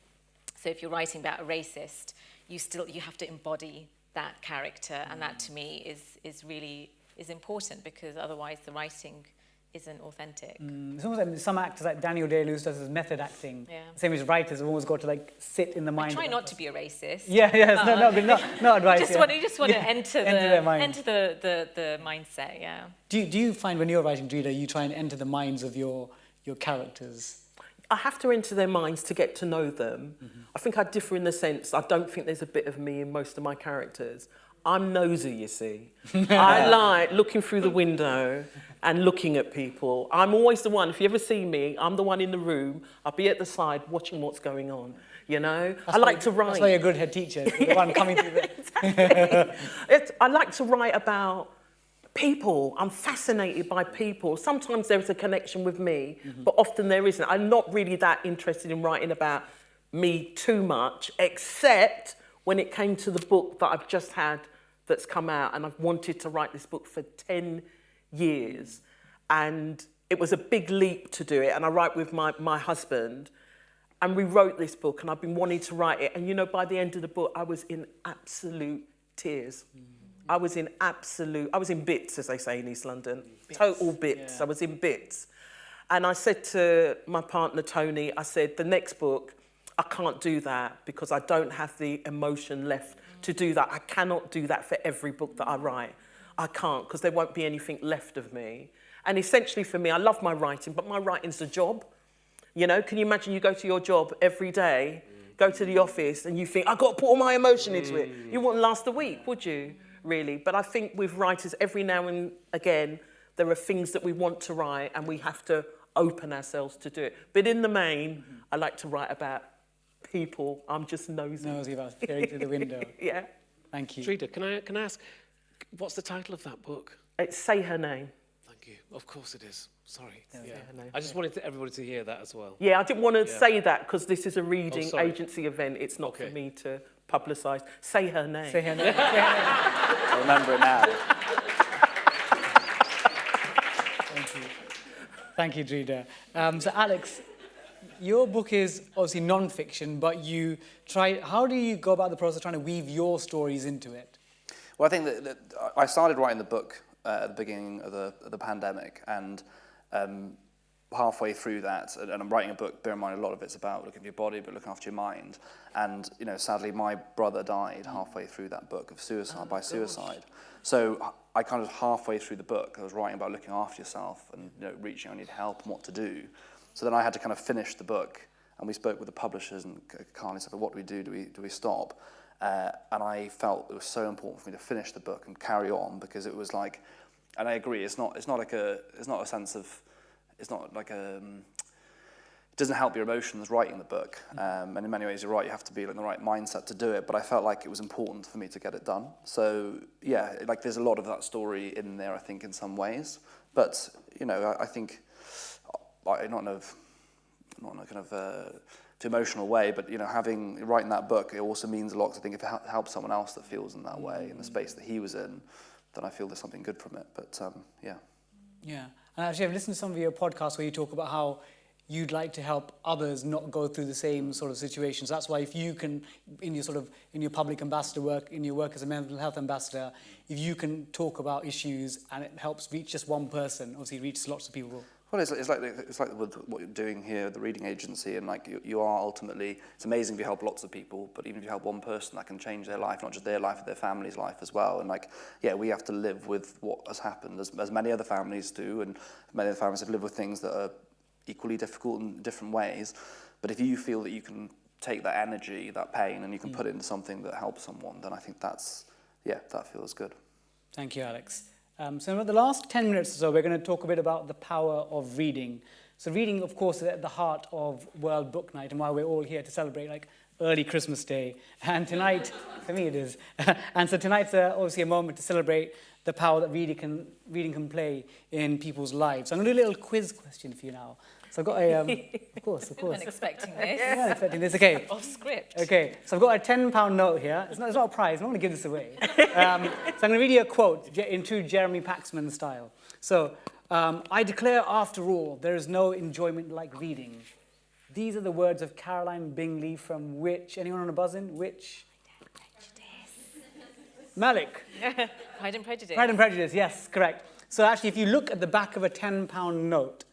So if you're writing about a racist, you have to embody that character, and that to me is really important, because otherwise the writing isn't authentic. It's almost like some actors, like Daniel Day-Lewis does his method acting. Yeah. Same as writers have always got to like sit in the mind. I try of not that to be a racist. Yeah, yeah, not advice. You just want to enter their mind. enter the mindset. Yeah. Do you find when you're writing Dreda, you try and enter the minds of your characters? I have to enter their minds to get to know them. I think I differ in the sense I don't think there's a bit of me in most of my characters. I'm nosy, you see. I like looking through the window and looking at people. I'm always the one, if you ever see me, I'm the one in the room. I'll be at the side watching what's going on, you know? I like to write. That's why you're a good head teacher, the one coming through the... Exactly. I like to write about people. I'm fascinated by people. Sometimes there's a connection with me, but often there isn't. I'm not really that interested in writing about me too much, except when it came to the book that I've just had that's come out, and I've wanted to write this book for 10 years. And it was a big leap to do it. And I write with my husband, and we wrote this book, and I've been wanting to write it. And you know, by the end of the book, I was in absolute tears. I was in bits, as they say in East London. Bits. Total bits. Yeah. I was in bits. And I said to my partner, Tony, I said, the next book, I can't do that because I don't have the emotion left to do that. I cannot do that for every book that I write. I can't, because there won't be anything left of me. And essentially for me, I love my writing, but my writing's a job. You know, can you imagine you go to your job every day, go to the office, and you think, I've got to put all my emotion into it. You wouldn't last a week, would you, really? But I think with writers, every now and again, there are things that we want to write, and we have to open ourselves to do it. But in the main, I like to write about people. I'm just nosy. Nosy about staring through the window. Yeah. Thank you. Dreda, can I ask, what's the title of that book? It's Say Her Name. Thank you. Of course it is. Sorry. Say Her Name. I just wanted everybody to hear that as well. Yeah, I didn't want to say that because this is a reading sorry. agency event. It's not for me to publicise. Say Her Name. Say her name. Say her name. I remember it now. Thank you. Thank you, Dreda. So, Alex, your book is obviously non-fiction, but you try... How do you go about the process of trying to weave your stories into it? Well, I think that I started writing the book at the beginning of the pandemic, and halfway through that, and I'm writing a book, bear in mind a lot of it's about looking at your body, but looking after your mind. And, you know, sadly, my brother died halfway through that book of suicide, by suicide. So I kind of halfway through the book, I was writing about looking after yourself and, you know, reaching out, need help and what to do. So then I had to kind of finish the book, and we spoke with the publishers, and Carly said, well, what do we do? Do we stop? And I felt it was so important for me to finish the book and carry on, because it was like, and I agree, it doesn't help your emotions writing the book. And in many ways, you're right, you have to be in the right mindset to do it, but I felt like it was important for me to get it done. So yeah, like there's a lot of that story in there, I think, in some ways. But, you know, I think, not in a kind of too emotional way, but, you know, writing that book, it also means a lot, 'cause I think if it helps someone else that feels in that way, in the space that he was in, then I feel there's something good from it. But yeah. Yeah. And actually, I've listened to some of your podcasts where you talk about how you'd like to help others not go through the same sort of situations. That's why if you can, in your public ambassador work, in your work as a mental health ambassador, if you can talk about issues and it helps reach just one person, obviously it reaches lots of people. Well, it's like with what you're doing here at the reading agency, and like you are ultimately, it's amazing if you help lots of people, but even if you help one person, that can change their life, not just their life, but their family's life as well. And like, yeah, we have to live with what has happened, as many other families do, and many other families have lived with things that are equally difficult in different ways. But if you feel that you can take that energy, that pain, and you can put it into something that helps someone, then I think that feels good. Thank you, Alex. So in the last 10 minutes or so, we're going to talk a bit about the power of reading. So reading, of course, is at the heart of World Book Night, and why we're all here to celebrate like early Christmas Day. And tonight, for me it is. And so tonight's obviously a moment to celebrate the power that reading can play in people's lives. So I'm going to do a little quiz question for you now. So I've got a, of course. I wasn't expecting this. I'm not expecting this, okay. Off script. Okay, so I've got a £10 note here. It's not a prize, I'm not going to give this away. So I'm going to read you a quote in true Jeremy Paxman style. So, I declare after all, there is no enjoyment like reading. These are the words of Caroline Bingley from which, anyone on a buzz-in? Which? Prejudice. Malik. Pride and Prejudice. Pride and Prejudice, yes, correct. So actually, if you look at the back of a £10 note,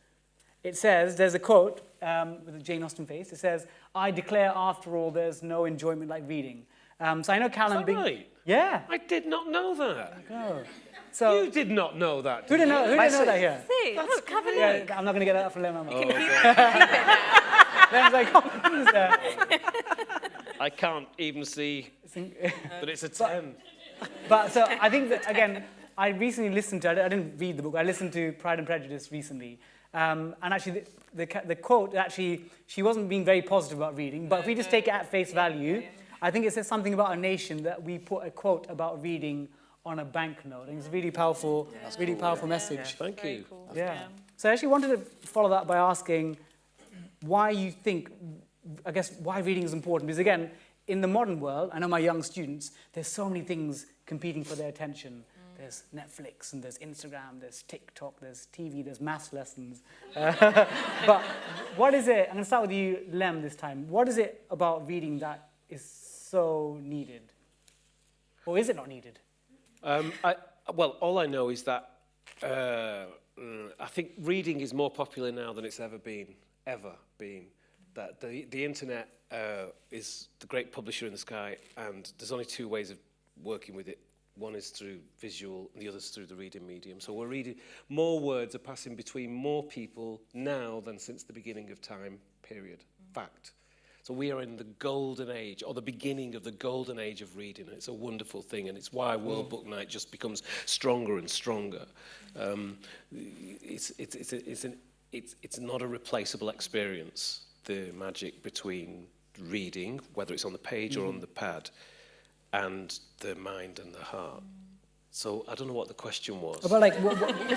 it says, there's a quote with a Jane Austen face. It says, "I declare after all there's no enjoyment like reading." So I know Callum... Is that right? Yeah. I did not know that. Oh. So You did not know that. who didn't know that here? See, look, have a look. Yeah, I'm not going to get that up for Lemn. You can keep it now. Lemn's like, oh, who's there? I can't even see that it's a 10. But so I think that, again, I recently listened to, I didn't read the book, I listened to Pride and Prejudice recently. And actually, the quote, actually, she wasn't being very positive about reading, but if we just take it at face value, I think it says something about a nation that we put a quote about reading on a banknote. I think it's a really powerful, powerful message. Thank you. Cool. Yeah. So I actually wanted to follow that by asking why you think, I guess, why reading is important. Because again, in the modern world, I know my young students, there's so many things competing for their attention. There's Netflix and there's Instagram, there's TikTok, there's TV, there's maths lessons. But what is it, I'm going to start with you, Lemn, this time. What is it about reading that is so needed? Or is it not needed? Well, all I know is that I think reading is more popular now than it's ever been. That the internet is the great publisher in the sky, and there's only two ways of working with it. One is through visual, and the other is through the reading medium. So we're reading, more words are passing between more people now than since the beginning of time, period. Fact. So we are in the golden age, or the beginning of the golden age of reading. It's a wonderful thing, and it's why World Book Night just becomes stronger and stronger. It's not a replaceable experience, the magic between reading, whether it's on the page or on the pad, and the mind and the heart. So I don't know what the question was. But like,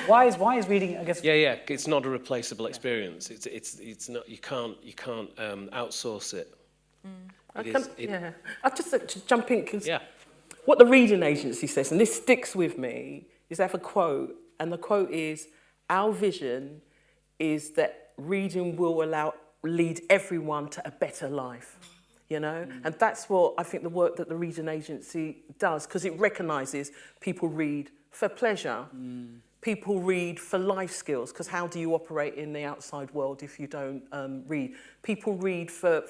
why is reading, I guess... Yeah, it's not a replaceable experience. It's not, you can't outsource it. I'll just jump in, because what the reading agency says, and this sticks with me, is they have a quote, and the quote is, "Our vision is that reading will lead everyone to a better life." You know, and that's what I think the work that the reading agency does, because it recognises people read for pleasure, people read for life skills, because how do you operate in the outside world if you don't read? People read for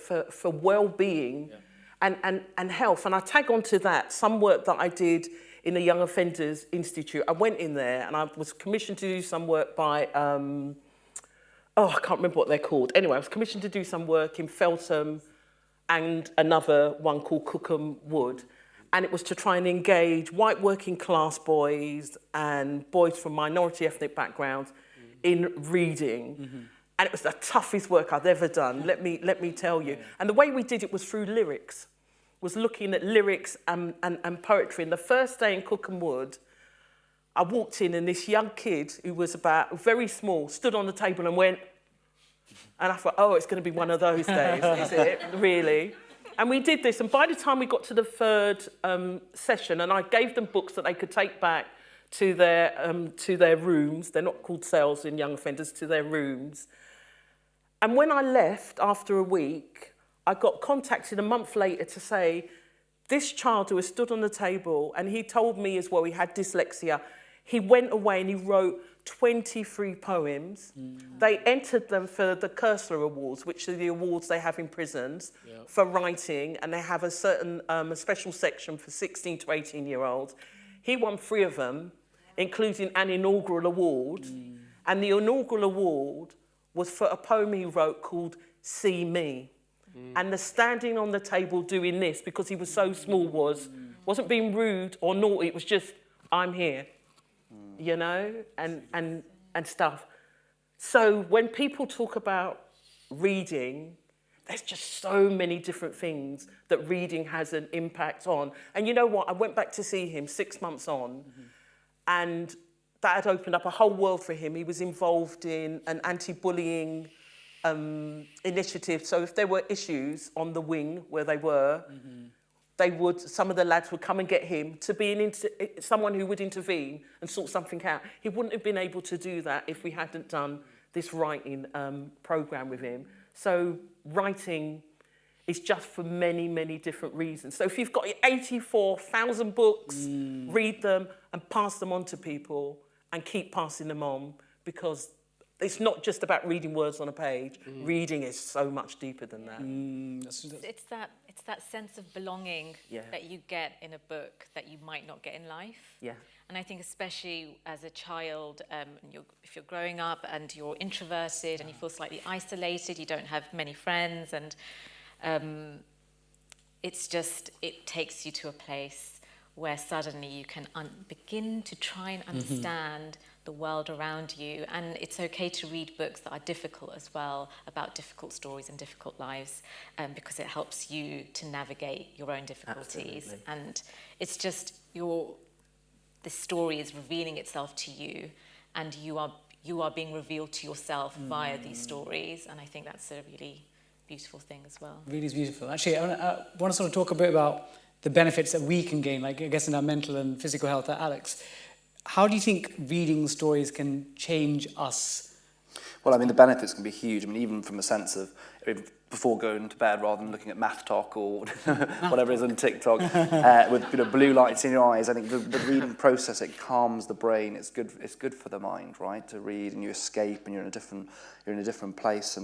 well-being and health. And I tag on to that some work that I did in the Young Offenders Institute. I went in there and I was commissioned to do some work by, I can't remember what they're called. Anyway, I was commissioned to do some work in Feltham and another one called Cookham Wood. And it was to try and engage white working class boys and boys from minority ethnic backgrounds in reading. And it was the toughest work I've ever done, let me tell you. And the way we did it was through lyrics, was looking at lyrics and poetry. And the first day in Cookham Wood, I walked in and this young kid who was about very small stood on the table and went, and I thought, oh, it's going to be one of those days, is it, really? And we did this, and by the time we got to the third session, and I gave them books that they could take back to their rooms, they're not called cells in Young Offenders, to their rooms. And when I left after a week, I got contacted a month later to say, this child who has stood on the table, and he told me as well he had dyslexia, he went away and he wrote 23 poems. They entered them for the Cursor Awards, which are the awards they have in prisons for writing, and they have a certain a special section for 16 to 18-year-olds. He won 3 of them, including an inaugural award, and the inaugural award was for a poem he wrote called "See Me." And the standing on the table doing this, because he was so small, wasn't being rude or naughty, it was just, I'm here. You know, and stuff. So when people talk about reading, there's just so many different things that reading has an impact on. And you know what? I went back to see him 6 months on, and that had opened up a whole world for him. He was involved in an anti-bullying initiative. So if there were issues on the wing where they were, some of the lads would come and get him to be someone who would intervene and sort something out. He wouldn't have been able to do that if we hadn't done this writing programme with him. So writing is just for many, many different reasons. So if you've got 84,000 books, read them and pass them on to people and keep passing them on, because it's not just about reading words on a page. Reading is so much deeper than that. It's that sense of belonging that you get in a book that you might not get in life. Yeah. And I think especially as a child, if you're growing up and you're introverted and you feel slightly isolated, you don't have many friends, and it takes you to a place where suddenly you can begin to try and understand the world around you. And it's okay to read books that are difficult as well, about difficult stories and difficult lives, because it helps you to navigate your own difficulties. Absolutely. And it's just the story is revealing itself to you, and you are being revealed to yourself via these stories. And I think that's a really beautiful thing as well. Really is beautiful. Actually, I want to sort of talk a bit about the benefits that we can gain, like I guess in our mental and physical health. Alex, how do you think reading stories can change us? Well, I mean, the benefits can be huge. I mean, even from a sense of before going to bed, rather than looking at math talk or whatever is on TikTok with blue lights in your eyes. I think the reading process, it calms the brain. It's good for the mind, right? To read, and you escape, and you're in a different place.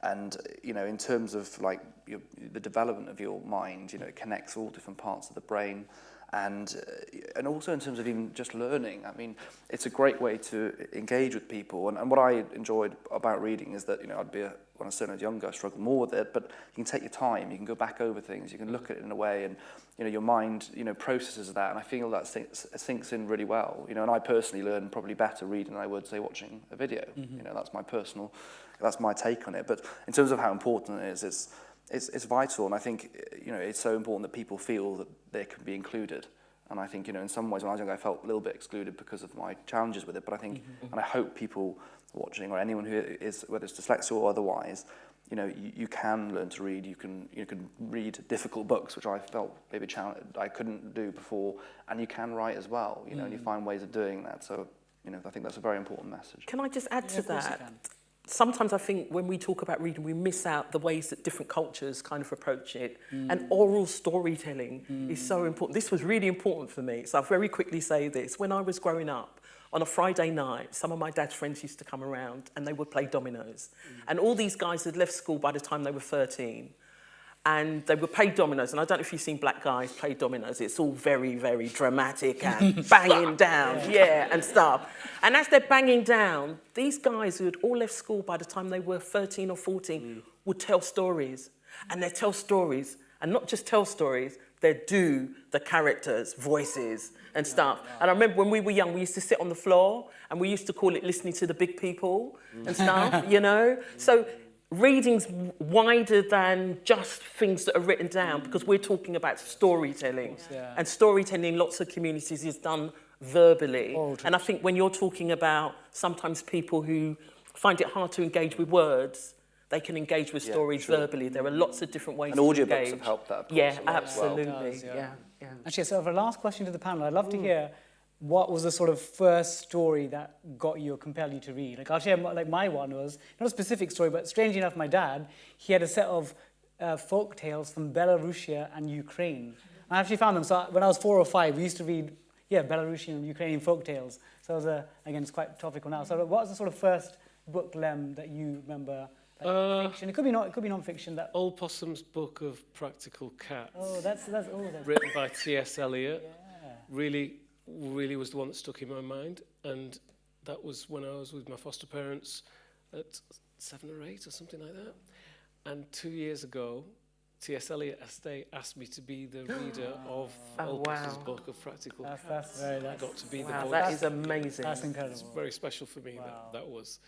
And in terms of like the development of your mind, it connects all different parts of the brain. And also in terms of even just learning, I mean, it's a great way to engage with people. And what I enjoyed about reading is that, when I was certainly younger, I struggled more with it, but you can take your time, you can go back over things, you can look at it in a way, and, your mind, processes that. And I feel that sinks in really well. And I personally learn probably better reading than I would, say, watching a video. That's my take on it. But in terms of how important it is, it's vital, and I think it's so important that people feel that they can be included. And I think in some ways when I was younger I felt a little bit excluded because of my challenges with it. But I think, and I hope people watching, or anyone who is, whether it's dyslexia or otherwise, you can learn to read. You can read difficult books, which I felt maybe I couldn't do before, and you can write as well. And you find ways of doing that. So I think that's a very important message. Can I just add to that? Sometimes I think when we talk about reading, we miss out the ways that different cultures kind of approach it. And oral storytelling is so important. This was really important for me. So I'll very quickly say this. When I was growing up, on a Friday night, some of my dad's friends used to come around and they would play dominoes. And all these guys had left school by the time they were 13. And they would play dominoes. And I don't know if you've seen black guys play dominoes. It's all very, very dramatic and banging down, and stuff. And as they're banging down, these guys who had all left school by the time they were 13 or 14 would tell stories. And they'd tell stories, and not just tell stories, they'd do the characters' voices and stuff. And I remember when we were young, we used to sit on the floor, and we used to call it listening to the big people and stuff, So reading's wider than just things that are written down, because we're talking about storytelling. And storytelling in lots of communities is done verbally. And I think when you're talking about sometimes people who find it hard to engage with words, they can engage with stories verbally. There are lots of different ways to engage. And audiobooks have helped that, of course, Yeah, a lot as well. absolutely. Actually, so for the last question to the panel, I'd love to hear what was the sort of first story that got you or compelled you to read? Like, I'll share, my one was, not a specific story, but strangely enough, my dad, he had a set of folk tales from Belarusia and Ukraine. I actually found them. So when I was 4 or 5, we used to read, Belarusian and Ukrainian folk tales. So it was, again, it's quite topical now. So what was the sort of first book, Lemn, that you remember? Like fiction? It could be non-fiction. That Old Possum's Book of Practical Cats. Oh, that's written by T.S. Eliot. Really was the one that stuck in my mind, and that was when I was with my foster parents at 7 or 8 or something like that. And 2 years ago, T.S. Eliot asked me to be the reader of Old Possum's Book of Practical Cats. That's very nice. I got to be the voice. That is amazing. That's incredible. It's very special for me, that was.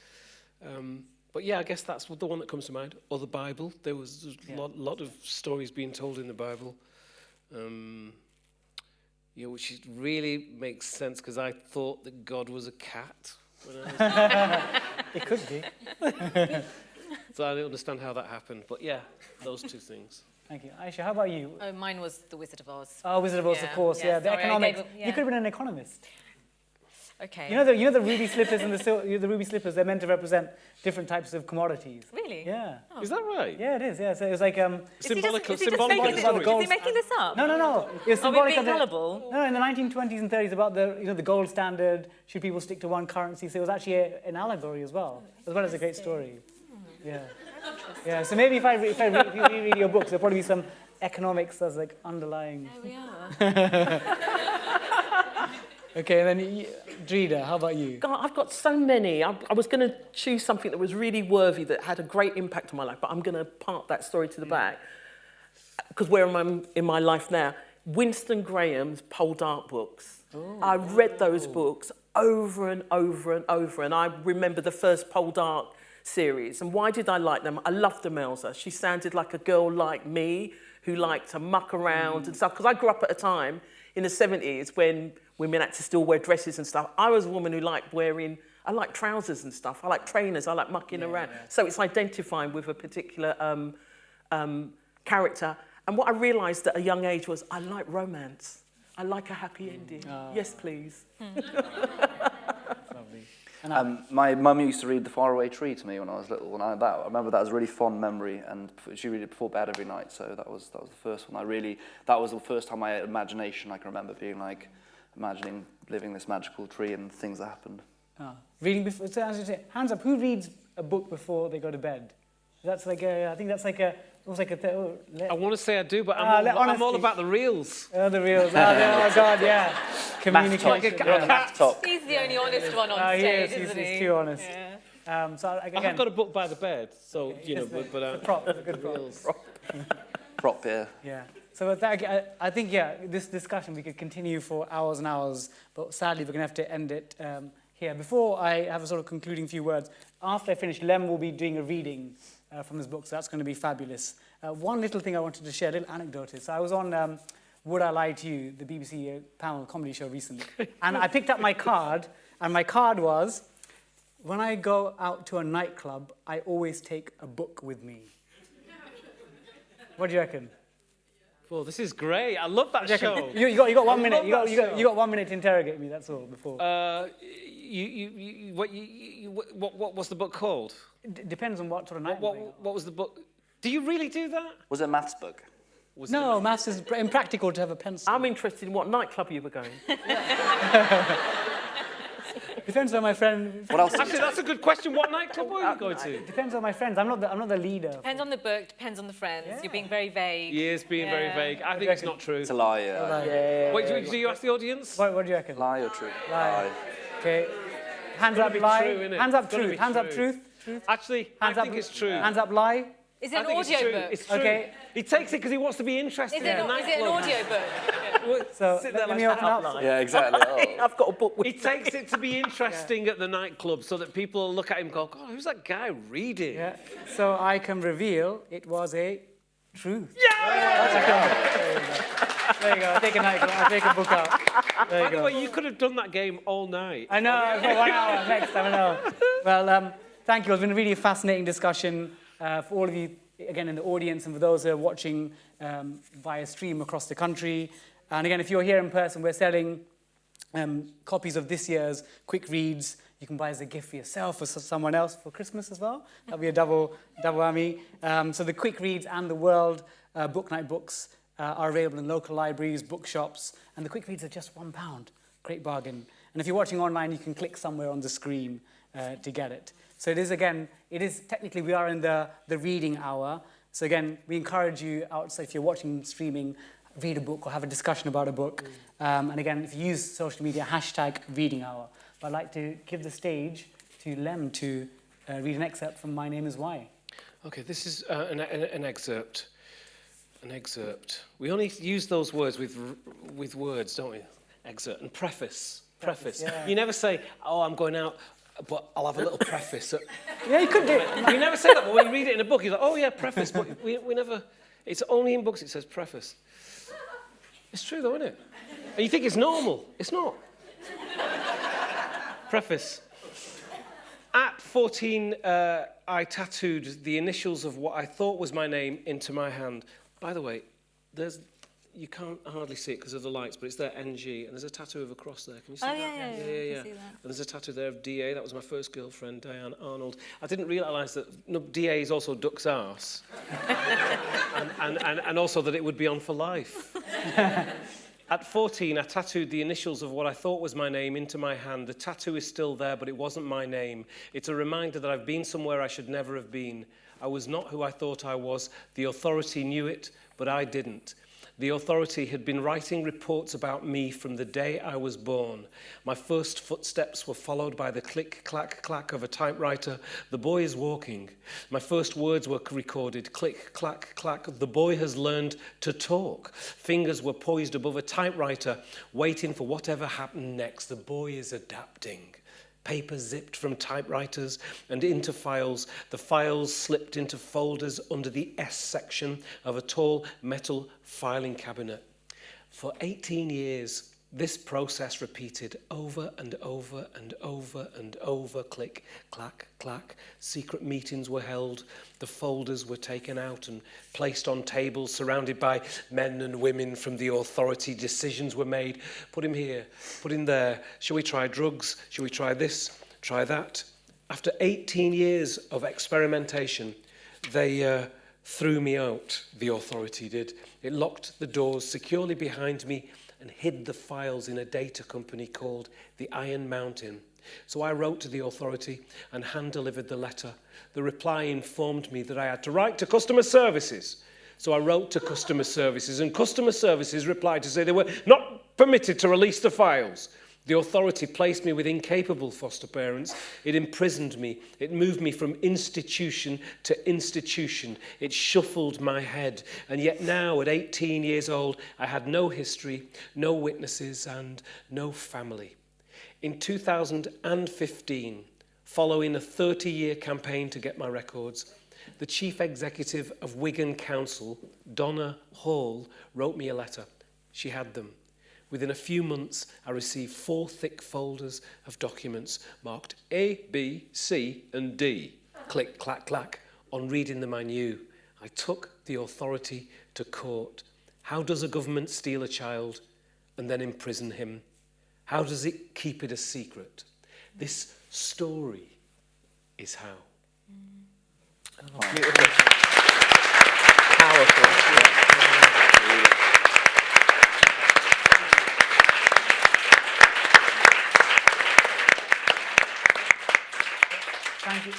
But I guess that's the one that comes to mind. Or the Bible. There was a lot of stories being told in the Bible. Which really makes sense, because I thought that God was a cat when I was It could be. So I don't understand how that happened. But those two things. Thank you. Ayisha, how about you? Oh, mine was The Wizard of Oz. Oh, Wizard of Oz, of course, The sorry, economics. you You could have been an economist. Okay. You know the ruby slippers and the ruby slippers. They're meant to represent different types of commodities. Really? Yeah. Is that right? Yeah, it is. Yeah. So it was like Symbolic is of he the making gold is he making this up? No. It was Are we symbolic being of the, gullible? No, in the 1920s and 30s about the gold standard. Should people stick to one currency? So it was actually an allegory as well as a great story. Yeah. Yeah. So maybe if you reread your books, there'll probably be some economics as like underlying. There we are. Okay, and then Dreda, how about you? God, I've got so many. I was going to choose something that was really worthy, that had a great impact on my life, but I'm going to park that story to the back. Because where am I in my life now? Winston Graham's Pole Dart books. Oh. I read those books over and over and over, and I remember the first Pole Dart series. And why did I like them? I loved Demelza. She sounded like a girl like me who liked to muck around and stuff. Because I grew up at a time in the 70s when women had to still wear dresses and stuff. I was a woman who I like trousers and stuff. I like trainers. I like mucking around. Yeah. So it's identifying with a particular character. And what I realised at a young age was I like romance. I like a happy ending. Oh. Yes, please. Lovely. My mum used to read The Faraway Tree to me when I was little. I remember that as a really fond memory, and she read it before bed every night. So that was the first one. That was the first time my imagination I can remember being like, imagining living this magical tree and things that happened. Reading before. So as you say, hands up. Who reads a book before they go to bed? That's like I think that's like a. Almost like a. I want to say I do, but I'm all about the reels. Oh, the reels. Oh God, yeah. Communication. Math talk. He's the only honest one on stage, isn't he? He's too honest. Yeah. So again, I've got a book by the bed, so okay, you know, but it's a prop. It's a good prop. Prop, yeah. Yeah. So with that, I think this discussion we could continue for hours and hours, but sadly we're going to have to end it here. Before I have a sort of concluding few words, after I finish, Lemn will be doing a reading from this book, so that's going to be fabulous. One little thing I wanted to share, a little anecdote is, I was on Would I Lie to You, the BBC panel comedy show recently, and I picked up my card, and my card was, when I go out to a nightclub, I always take a book with me. What do you reckon? Well, this is great. I love that show. You got 1 minute. You got 1 minute to interrogate me. That's all. Before. What was the book called? Depends on what sort of night. What was the book? Do you really do that? Was it a maths book? No, maths is impractical to have a pencil. I'm interested in what nightclub you were going. Depends on my friend. What else? Actually, that's a good question. What nightclub were you going to? Depends on my friends. I'm not the leader. Depends on the book, depends on the friends. Yeah. You're being very vague. He is being very vague. I think it's not true. It's a lie, yeah. Wait, do you ask the audience? What do you reckon? Lie or true? Lie. Okay. Hands up, be lie. true, innit? Hands up, It's gotta truth. be Hands up, true. truth. Actually, Hands I up, think it's true. Hands up, lie. Is it I an think it's audio true. book? It's true. Okay. He takes it because he wants to be interested Is in it the an nightclub. audio book? So Sit there let me like open up. Yeah, exactly. Oh. I've got a book with He takes it to be interesting at the nightclub so that people look at him and go, God, who's that guy reading? Yeah. So I can reveal it was a truth. There you go. Take a nightclub. I'll take a book out. There you By the go. way, you could have done that game all night. I know, for 1 hour next time, I know. Well, thank you. It's been a really fascinating discussion for all of you, again, in the audience, and for those who are watching via stream across the country. And again, if you're here in person, we're selling copies of this year's Quick Reads. You can buy as a gift for yourself or someone else for Christmas as well. That'll be a double whammy. So the Quick Reads and the World Book Night books are available in local libraries, bookshops, and the Quick Reads are just £1. Great bargain. And if you're watching online, you can click somewhere on the screen to get it. So it is technically, we are in the reading hour. So again, we encourage you outside, if you're watching streaming, read a book or have a discussion about a book. And again, if you use social media, #reading hour. But I'd like to give the stage to Lemn to read an excerpt from My Name Is Why. Okay, this is an excerpt. An excerpt. We only use those words with words, don't we? Excerpt and preface. Preface. Yeah. You never say, "Oh, I'm going out, but I'll have a little preface." Yeah, you could do it. You never say that, but when you read it in a book, you're like, "Oh yeah, preface." But we never. It's only in books it says preface. It's true though, isn't it? And you think it's normal. It's not. Preface. At 14, I tattooed the initials of what I thought was my name into my hand. By the way, there's you can't hardly see it because of the lights, but it's there, NG, and there's a tattoo of a cross there. Can you see Oh, that? yeah. I can see that. And there's a tattoo there of DA. That was my first girlfriend, Diane Arnold. I didn't realise that DA is also Duck's arse. and also that it would be on for life. At 14, I tattooed the initials of what I thought was my name into my hand. The tattoo is still there, but it wasn't my name. It's a reminder that I've been somewhere I should never have been. I was not who I thought I was. The authority knew it, but I didn't. The authority had been writing reports about me from the day I was born. My first footsteps were followed by the click, clack, clack of a typewriter. The boy is walking. My first words were recorded. Click, clack, clack. The boy has learned to talk. Fingers were poised above a typewriter, waiting for whatever happened next. The boy is adapting. Paper zipped from typewriters and into files. The files slipped into folders under the S section of a tall metal filing cabinet. For 18 years, this process repeated over and over and over and over. Click, clack, clack. Secret meetings were held. The folders were taken out and placed on tables surrounded by men and women from the authority. Decisions were made. Put him here, put him there. Shall we try drugs? Shall we try this? Try that? After 18 years of experimentation, they threw me out, the authority did. It locked the doors securely behind me and hid the files in a data company called the Iron Mountain. So I wrote to the authority and hand-delivered the letter. The reply informed me that I had to write to customer services. So I wrote to customer services, and customer services replied to say they were not permitted to release the files. The authority placed me with incapable foster parents. It imprisoned me. It moved me from institution to institution. It shuffled my head. And yet now, at 18 years old, I had no history, no witnesses, and no family. In 2015, following a 30-year campaign to get my records, the chief executive of Wigan Council, Donna Hall, wrote me a letter. She had them. Within a few months, I received 4 thick folders of documents marked A, B, C, and D. Click, clack, clack. On reading them, I knew. I took the authority to court. How does a government steal a child and then imprison him? How does it keep it a secret? This story is how. Oh, beautiful. Powerful.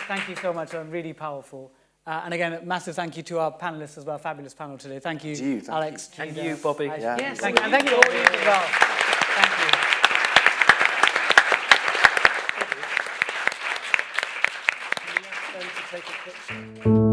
Thank you so much. Really powerful. And again, a massive thank you to our panelists as well. Fabulous panel today. Thank you, Alex. And Dreda, you, Bobby. Ayisha. Yeah. Yes, thank you. And thank you to all of you as well. Thank you. Take a picture.